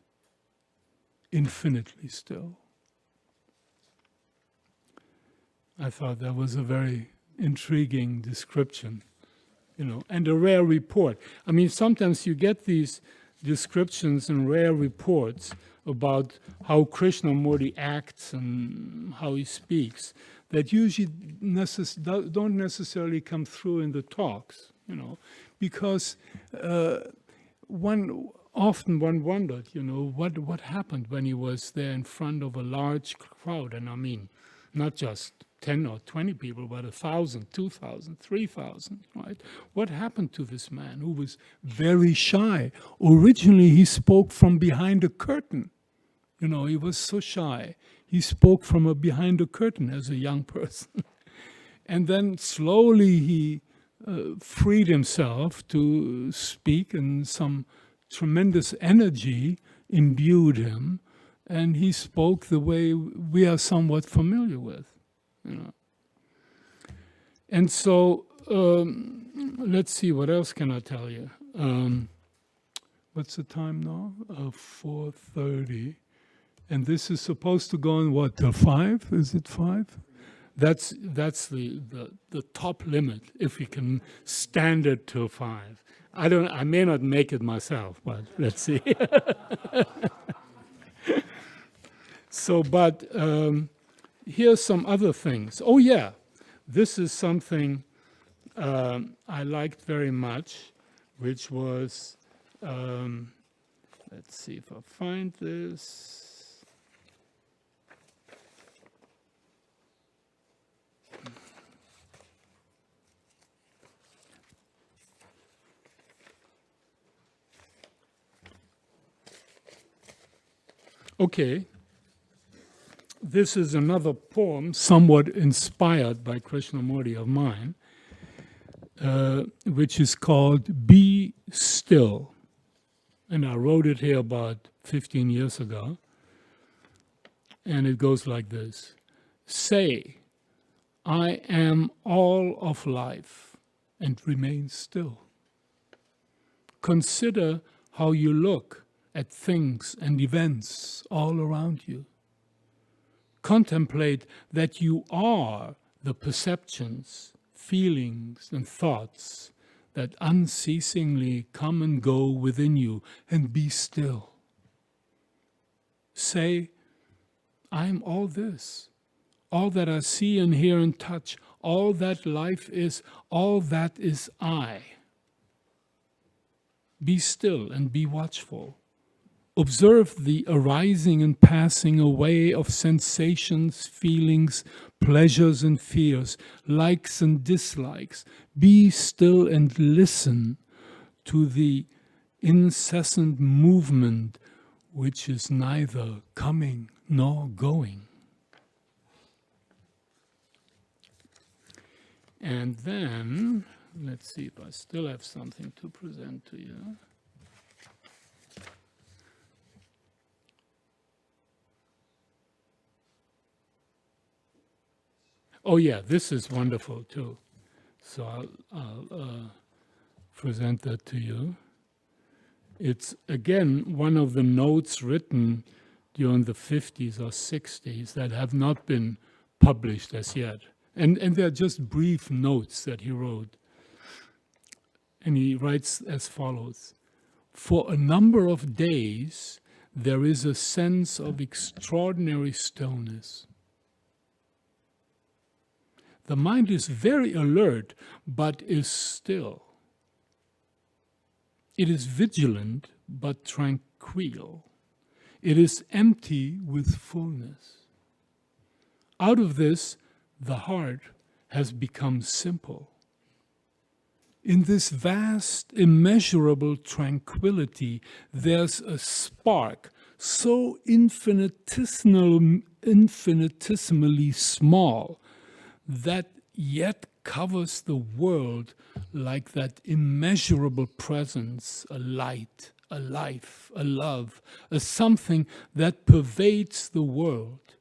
[SPEAKER 1] infinitely still. I thought that was a very intriguing description, and a rare report. I mean, sometimes you get these descriptions and rare reports about how Krishnamurti acts and how he speaks that usually don't necessarily come through in the talks, because one wondered, what happened when he was there in front of a large crowd, and I mean, not just 10 or 20 people, but 1,000, 2,000, 3,000, right? What happened to this man who was very shy? Originally, he spoke from behind a curtain. He was so shy. He spoke from behind a curtain as a young person. And then slowly he freed himself to speak, and some tremendous energy imbued him, and he spoke the way we are somewhat familiar with. And so, let's see, what else can I tell you? What's the time now? 4:30. And this is supposed to go on what, till 5? Is it 5? That's the top limit, if we can stand it till 5. I may not make it myself, but let's see. So, but here's some other things. Oh yeah, this is something I liked very much, which was, let's see if I find this. Okay. This is another poem, somewhat inspired by Krishnamurti of mine, which is called Be Still. And I wrote it here about 15 years ago. And it goes like this. Say, I am all of life, and remain still. Consider how you look at things and events all around you. Contemplate that you are the perceptions, feelings, and thoughts that unceasingly come and go within you, and be still. Say, I am all this, all that I see and hear and touch, all that life is, all that is I. Be still and be watchful. Observe the arising and passing away of sensations, feelings, pleasures and fears, likes and dislikes. Be still and listen to the incessant movement which is neither coming nor going. And then, let's see if I still have something to present to you. Oh yeah, this is wonderful too. So I'll present that to you. It's again one of the notes written during the 50s or 60s that have not been published as yet. And they're just brief notes that he wrote. And he writes as follows: "For a number of days, there is a sense of extraordinary stillness. The mind is very alert, but is still. It is vigilant, but tranquil. It is empty with fullness. Out of this, the heart has become simple. In this vast, immeasurable tranquility, there's a spark so infinitesimally small that yet covers the world like that immeasurable presence, a light, a life, a love, a something that pervades the world.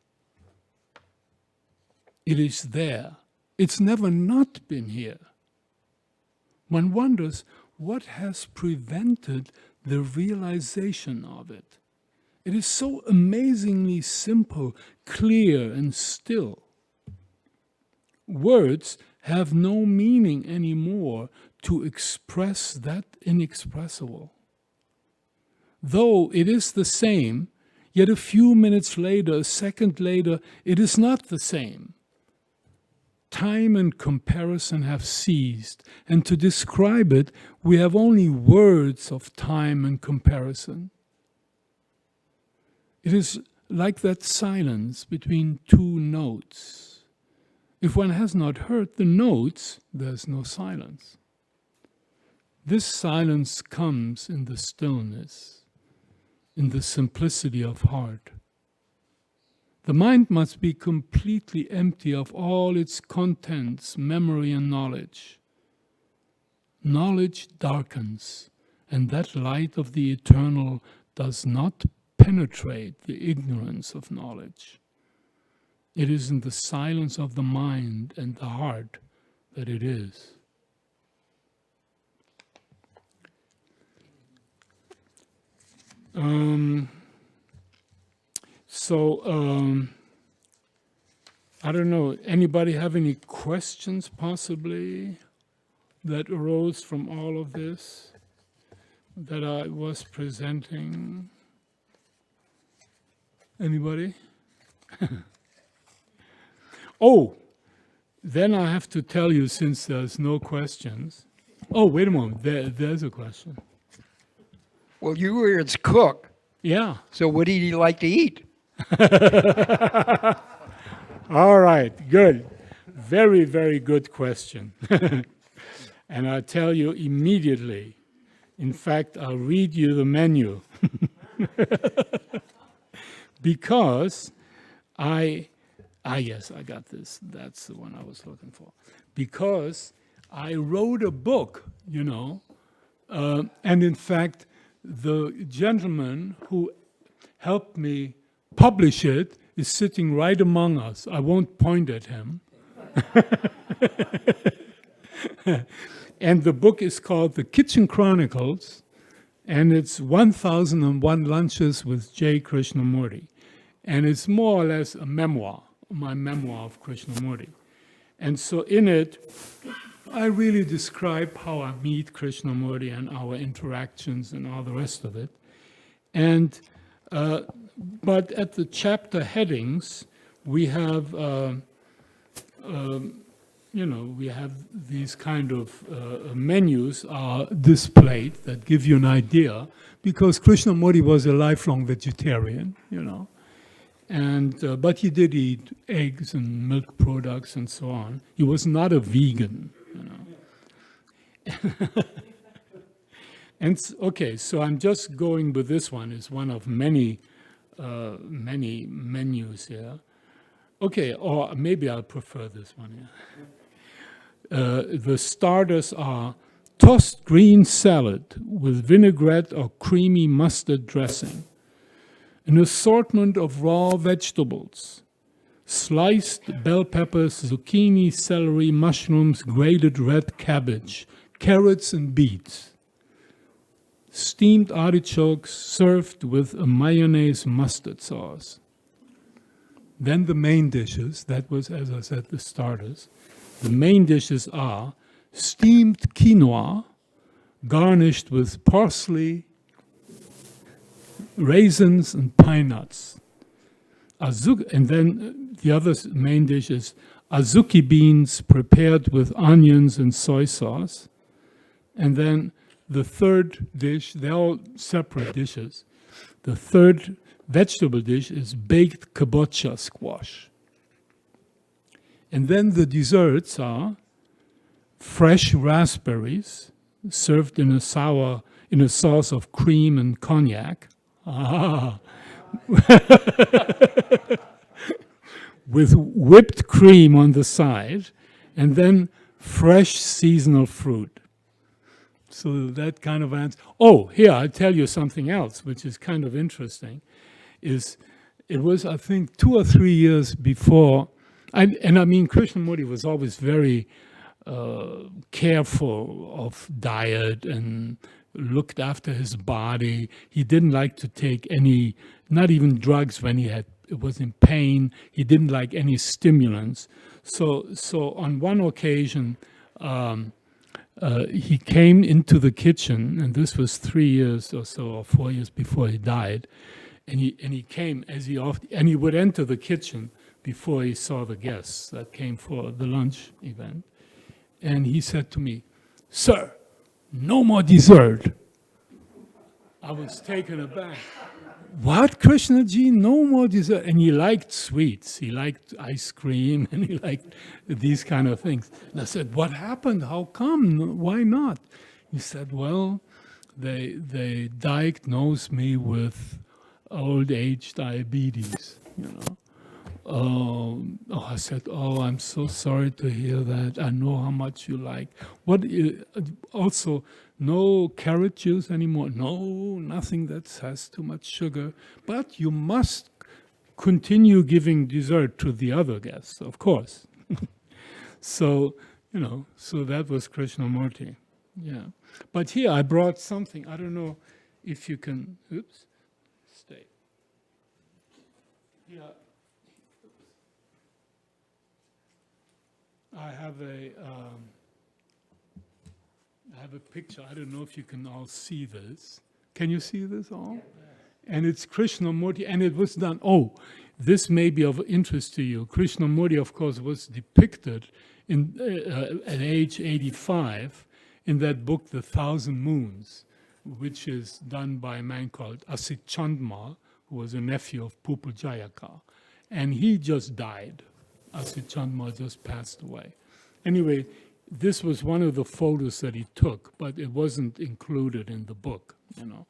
[SPEAKER 1] It is there. It's never not been here. One wonders what has prevented the realization of it. It is so amazingly simple, clear, and still. Words have no meaning anymore to express that inexpressible. Though it is the same, yet a few minutes later, a second later, it is not the same. Time and comparison have ceased, and to describe it, we have only words of time and comparison. It is like that silence between two notes. If one has not heard the notes, there's no silence. This silence comes in the stillness, in the simplicity of heart. The mind must be completely empty of all its contents, memory and knowledge. Knowledge darkens, and that light of the eternal does not penetrate the ignorance of knowledge. It is in the silence of the mind and the heart that it is. I don't know, anybody have any questions possibly that arose from all of this that I was presenting? Anybody? Oh, then I have to tell you, since there's no questions. Oh, wait a moment, there's a question.
[SPEAKER 3] Well, you were his cook,
[SPEAKER 1] Yeah.
[SPEAKER 3] so what did he like to eat?
[SPEAKER 1] All right, good. Very, very good question. And I'll tell you immediately. In fact, I'll read you the menu. Because yes, I got this. That's the one I was looking for. Because I wrote a book, and in fact, the gentleman who helped me publish it is sitting right among us. I won't point at him. And the book is called The Kitchen Chronicles, and it's 1001 Lunches with J. Krishnamurti. And it's more or less a memoir, my memoir of Krishnamurti. And so in it, I really describe how I meet Krishnamurti and our interactions and all the rest of it. And but at the chapter headings, we have we have these kind of menus are displayed that give you an idea, because Krishnamurti was a lifelong vegetarian, and but he did eat eggs and milk products and so on. He was not a vegan, And okay, so I'm just going with this one. It's one of many menus here. Okay, or maybe I'll prefer this one. The starters are tossed green salad with vinaigrette or creamy mustard dressing, an assortment of raw vegetables, sliced bell peppers, zucchini, celery, mushrooms, grated red cabbage, carrots and beets, steamed artichokes served with a mayonnaise mustard sauce. Then the main dishes, that was, as I said, the starters. The main dishes are steamed quinoa, garnished with parsley, raisins, and pine nuts. And then the other main dish is azuki beans prepared with onions and soy sauce. And then the third dish, they're all separate dishes. The third vegetable dish is baked kabocha squash. And then the desserts are fresh raspberries served in a sauce of cream and cognac. With whipped cream on the side, and then fresh seasonal fruit. So that kind of answer. Oh, here, I'll tell you something else, which is kind of interesting. It was, I think, 2 or 3 years before, and I mean, Krishnamurti was always very careful of diet and looked after his body. He didn't like to take any, not even drugs when it was in pain. He didn't like any stimulants. So on one occasion, he came into the kitchen, and this was 3 years or so, or 4 years before he died. And he came as he often, and he would enter the kitchen before he saw the guests that came for the lunch event. And he said to me, "Sir, no more dessert." I was taken aback. What, Krishnaji? No more dessert? And he liked sweets. He liked ice cream, and he liked these kind of things. And I said, "What happened? How come? Why not?" He said, "Well, they diagnosed me with old age diabetes, you know." I said, "Oh, I'm so sorry to hear that. I know how much you like." Also, no carrot juice anymore. No, nothing that has too much sugar. But you must continue giving dessert to the other guests, of course. So that was Krishnamurti. Yeah. But here I brought something. I don't know if you can, stay. Yeah. I have a picture. I don't know if you can all see this. Can you see this all? Yeah. And it's Krishnamurti, and it was done. Oh, this may be of interest to you. Krishnamurti, of course, was depicted at age 85 in that book, The Thousand Moons, which is done by a man called Asit Chandmal, who was a nephew of Pupul Jayakar. And he just died. Asit Chandmal just passed away. Anyway, this was one of the photos that he took, but it wasn't included in the book, you know.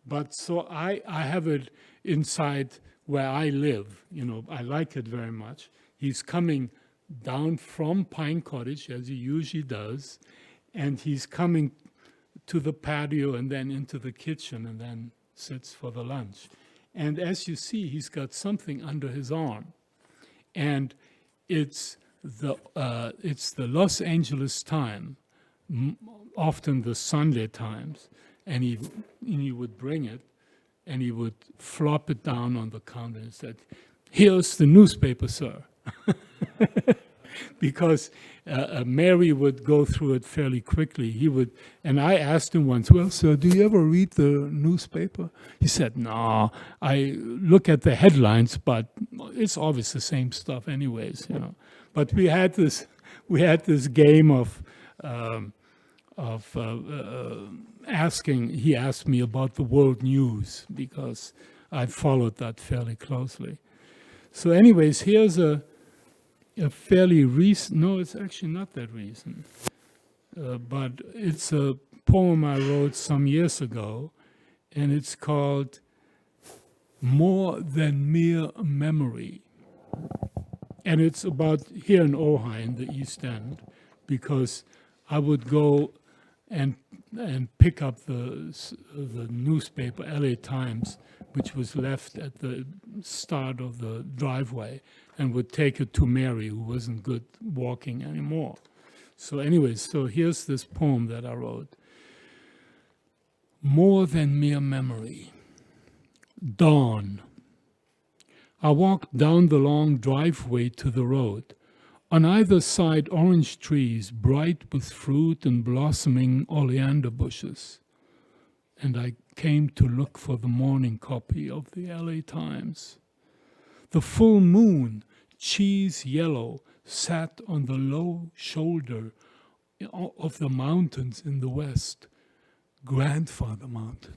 [SPEAKER 1] But so I have it inside where I live, you know. I like it very much. He's coming down from Pine Cottage, as he usually does, and he's coming to the patio and then into the kitchen and then sits for the lunch. And as you see, he's got something under his arm. And it's the Los Angeles Times, often the Sunday Times, and he would bring it, and he would flop it down on the counter and said, "Here's the newspaper, sir." Because Mary would go through it fairly quickly. And I asked him once, "Well, sir, do you ever read the newspaper?" He said, "No, I look at the headlines, but it's always the same stuff anyways, you know." But we had this game of asking. He asked me about the world news because I followed that fairly closely. So anyways, here's a fairly recent, no, it's actually not that recent, but it's a poem I wrote some years ago, and it's called More Than Mere Memory. And it's about here in Ojai, in the East End, because I would go and pick up the newspaper, LA Times, which was left at the start of the driveway, and would take it to Mary, who wasn't good walking anymore. So anyways, so here's this poem that I wrote. More than mere memory. Dawn. I walked down the long driveway to the road. On either side, orange trees, bright with fruit and blossoming oleander bushes. And I came to look for the morning copy of the LA Times. The full moon, cheese yellow, sat on the low shoulder of the mountains in the west, Grandfather Mountain.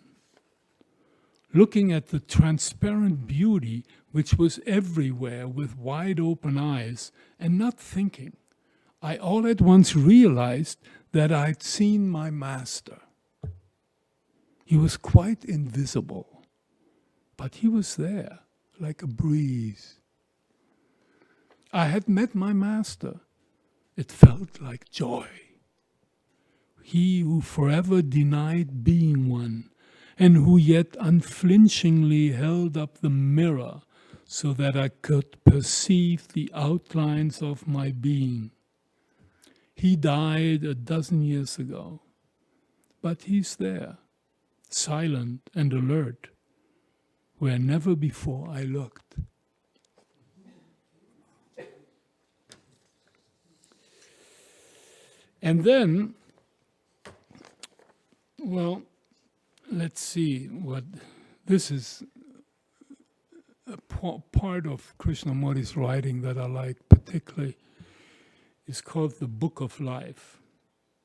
[SPEAKER 1] Looking at the transparent beauty which was everywhere with wide open eyes and not thinking, I all at once realized that I'd seen my master. He was quite invisible, but he was there like a breeze. I had met my master. It felt like joy. He who forever denied being one, and who yet unflinchingly held up the mirror so that I could perceive the outlines of my being. He died a dozen years ago, but he's there, silent and alert, where never before I looked. And then, well, let's see what this is. A part of Krishnamurti's writing that I like particularly is called the Book of Life,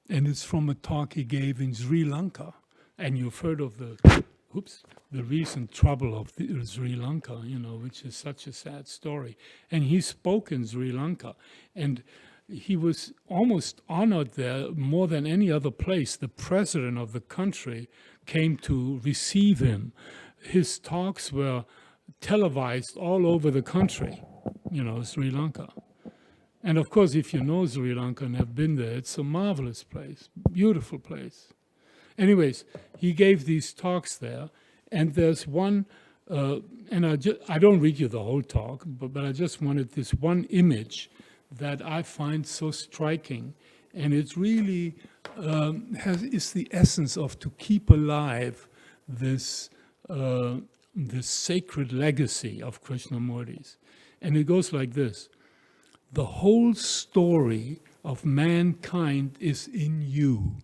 [SPEAKER 1] and it's from a talk he gave in Sri Lanka. And you've heard of the recent trouble of Sri Lanka, which is such a sad story. And he spoke in Sri Lanka, and he was almost honored there more than any other place. The president of the country came to receive him. His talks were televised all over the country, Sri Lanka. And of course, if you know Sri Lanka and have been there, it's a marvelous place, beautiful place. Anyways, he gave these talks there, and there's one, and I don't read you the whole talk, but I just wanted this one image that I find so striking, and it really is the essence of to keep alive this sacred legacy of Krishnamurti's. And it goes like this. The whole story of mankind is in you.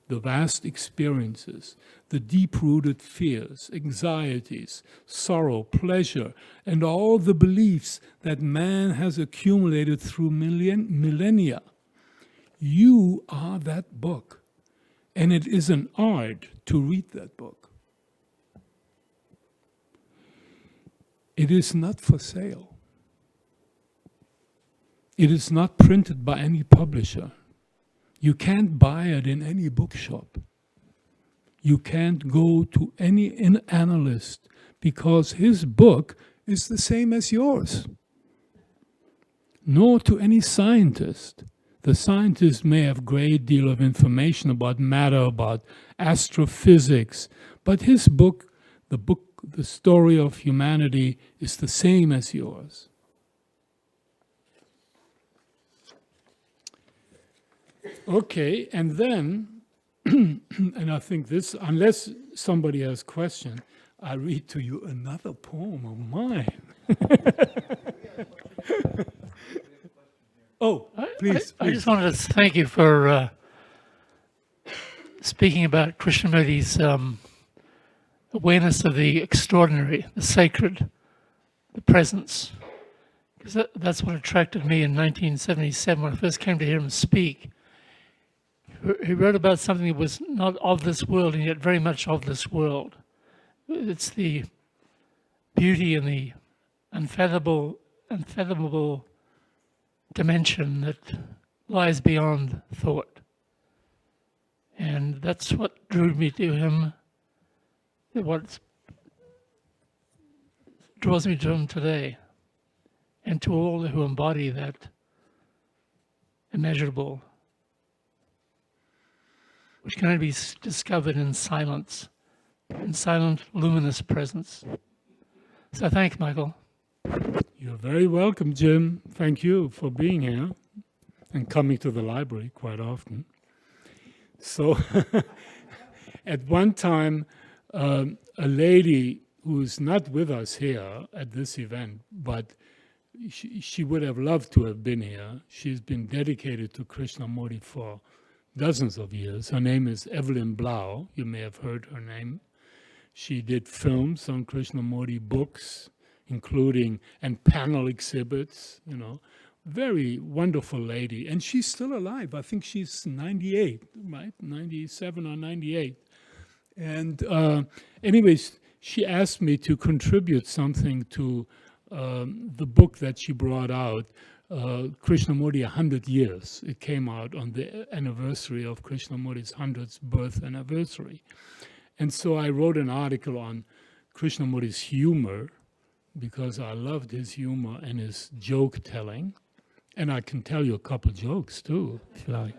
[SPEAKER 1] The vast experiences, the deep-rooted fears, anxieties, sorrow, pleasure, and all the beliefs that man has accumulated through millennia. You are that book, and it is an art to read that book. It is not for sale. It is not printed by any publisher. You can't buy it in any bookshop. You can't go to any analyst because his book is the same as yours. Nor to any scientist. The scientist may have a great deal of information about matter, about astrophysics, but his book, The Story of Humanity, is the same as yours. Okay, and then, and I think this, unless somebody has a question, I read to you another poem of mine. Oh, please.
[SPEAKER 4] I just wanted to thank you for speaking about Krishnamurti's awareness of the extraordinary, the sacred, the presence. Because that's what attracted me in 1977 when I first came to hear him speak. He wrote about something that was not of this world and yet very much of this world. It's the beauty and the unfathomable dimension that lies beyond thought. And that's what drew me to him, what draws me to him today, and to all who embody that immeasurable, which can only be discovered in silence, in silent, luminous presence. So thanks, Michael.
[SPEAKER 1] You're very welcome, Jim. Thank you for being here and coming to the library quite often. So at one time, a lady who's not with us here at this event, but she would have loved to have been here. She's been dedicated to Krishnamurti for dozens of years. Her name is Evelyn Blau. You may have heard her name. She did films on Krishnamurti, books, including, and panel exhibits, you know. Very wonderful lady. And she's still alive. I think she's 98, right? 97 or 98. And anyways, she asked me to contribute something to the book that she brought out, Krishnamurti 100 Years. It came out on the anniversary of Krishnamurti's 100th birth anniversary. And so I wrote an article on Krishnamurti's humor, because I loved his humor and his joke telling. And I can tell you a couple jokes too, if you like.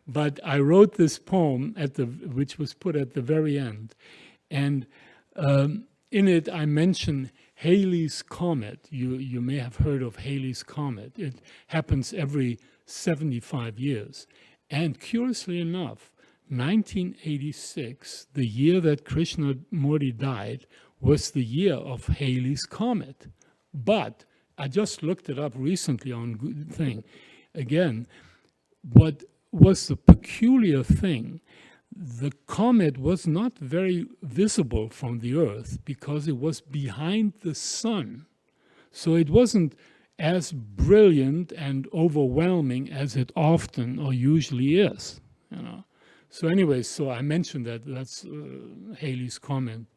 [SPEAKER 1] But I wrote this poem which was put at the very end. And in it I mention Halley's Comet. You may have heard of Halley's Comet. It happens every 75 years. And curiously enough, 1986, the year that Krishnamurti died, was the year of Halley's Comet. But I just looked it up recently on thing. Again, what was the peculiar thing, the comet was not very visible from the Earth because it was behind the sun. So it wasn't as brilliant and overwhelming as it often or usually is, you know. So anyway, so I mentioned that's Halley's comment.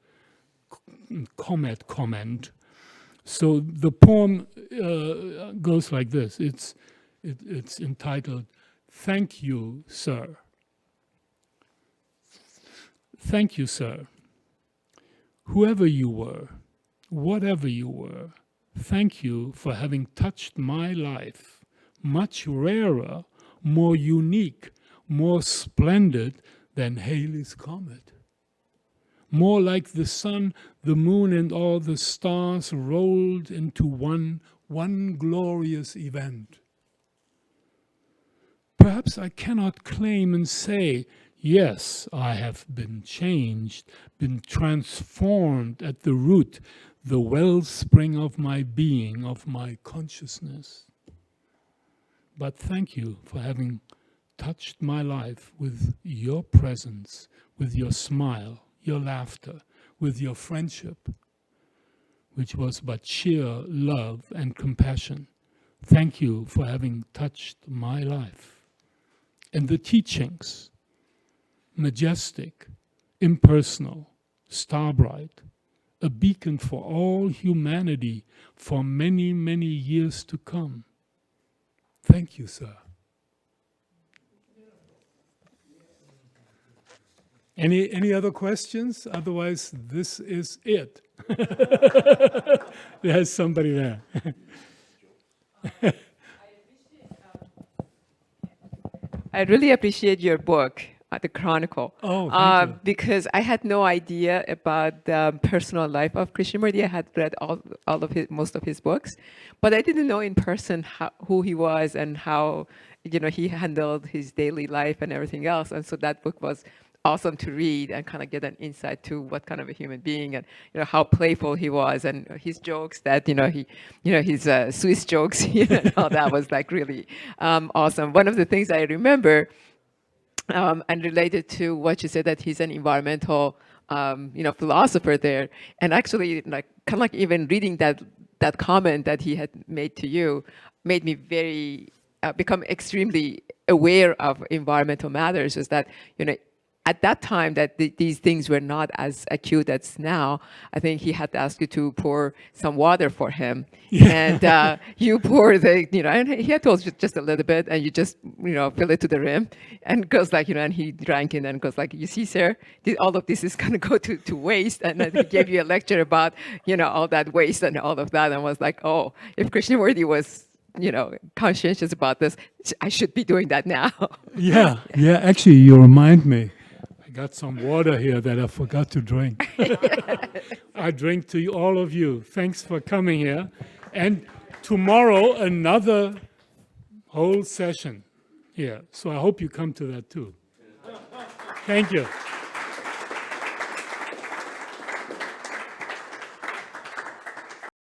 [SPEAKER 1] So the poem goes like this. It's entitled, "Thank you, Sir." Thank you, sir. Whoever you were, whatever you were, thank you for having touched my life, much rarer, more unique, more splendid than Halley's Comet. More like the sun, the moon, and all the stars rolled into one glorious event. Perhaps I cannot claim and say, yes, I have been changed, been transformed at the root, the wellspring of my being, of my consciousness. But thank you for having touched my life with your presence, with your smile, your laughter, with your friendship, which was but sheer love and compassion. Thank you for having touched my life. And the teachings, majestic, impersonal, star-bright, a beacon for all humanity for many, many years to come. Thank you, sir. Any other questions? Otherwise, this is it. There's somebody there.
[SPEAKER 5] I really appreciate your book, The Chronicle.
[SPEAKER 1] Oh, thank you.
[SPEAKER 5] Because I had no idea about the personal life of Krishnamurti. I had read most of his books, but I didn't know in person who he was and how he handled his daily life and everything else. And so that book was awesome to read and kind of get an insight to what kind of a human being and how playful he was and his jokes that his Swiss jokes all that was like really awesome. One of the things I remember and related to what you said, that he's an environmental philosopher there, and actually like kind of like even reading that comment that he had made to you made me very become extremely aware of environmental matters. Is that at that time that these things were not as acute as now. I think he had to ask you to pour some water for him, and you pour and he had told you just a little bit, and you just fill it to the rim, and goes like and he drank it and goes like, you see, sir, all of this is gonna go to waste, and then he gave you a lecture about all that waste and all of that, and was like, oh, if Krishnamurti was conscientious about this. I should be doing that now.
[SPEAKER 1] Yeah, actually, you remind me. I got some water here that I forgot to drink. I drink to all of you. Thanks for coming here. And tomorrow, another whole session here. So I hope you come to that too. Thank you.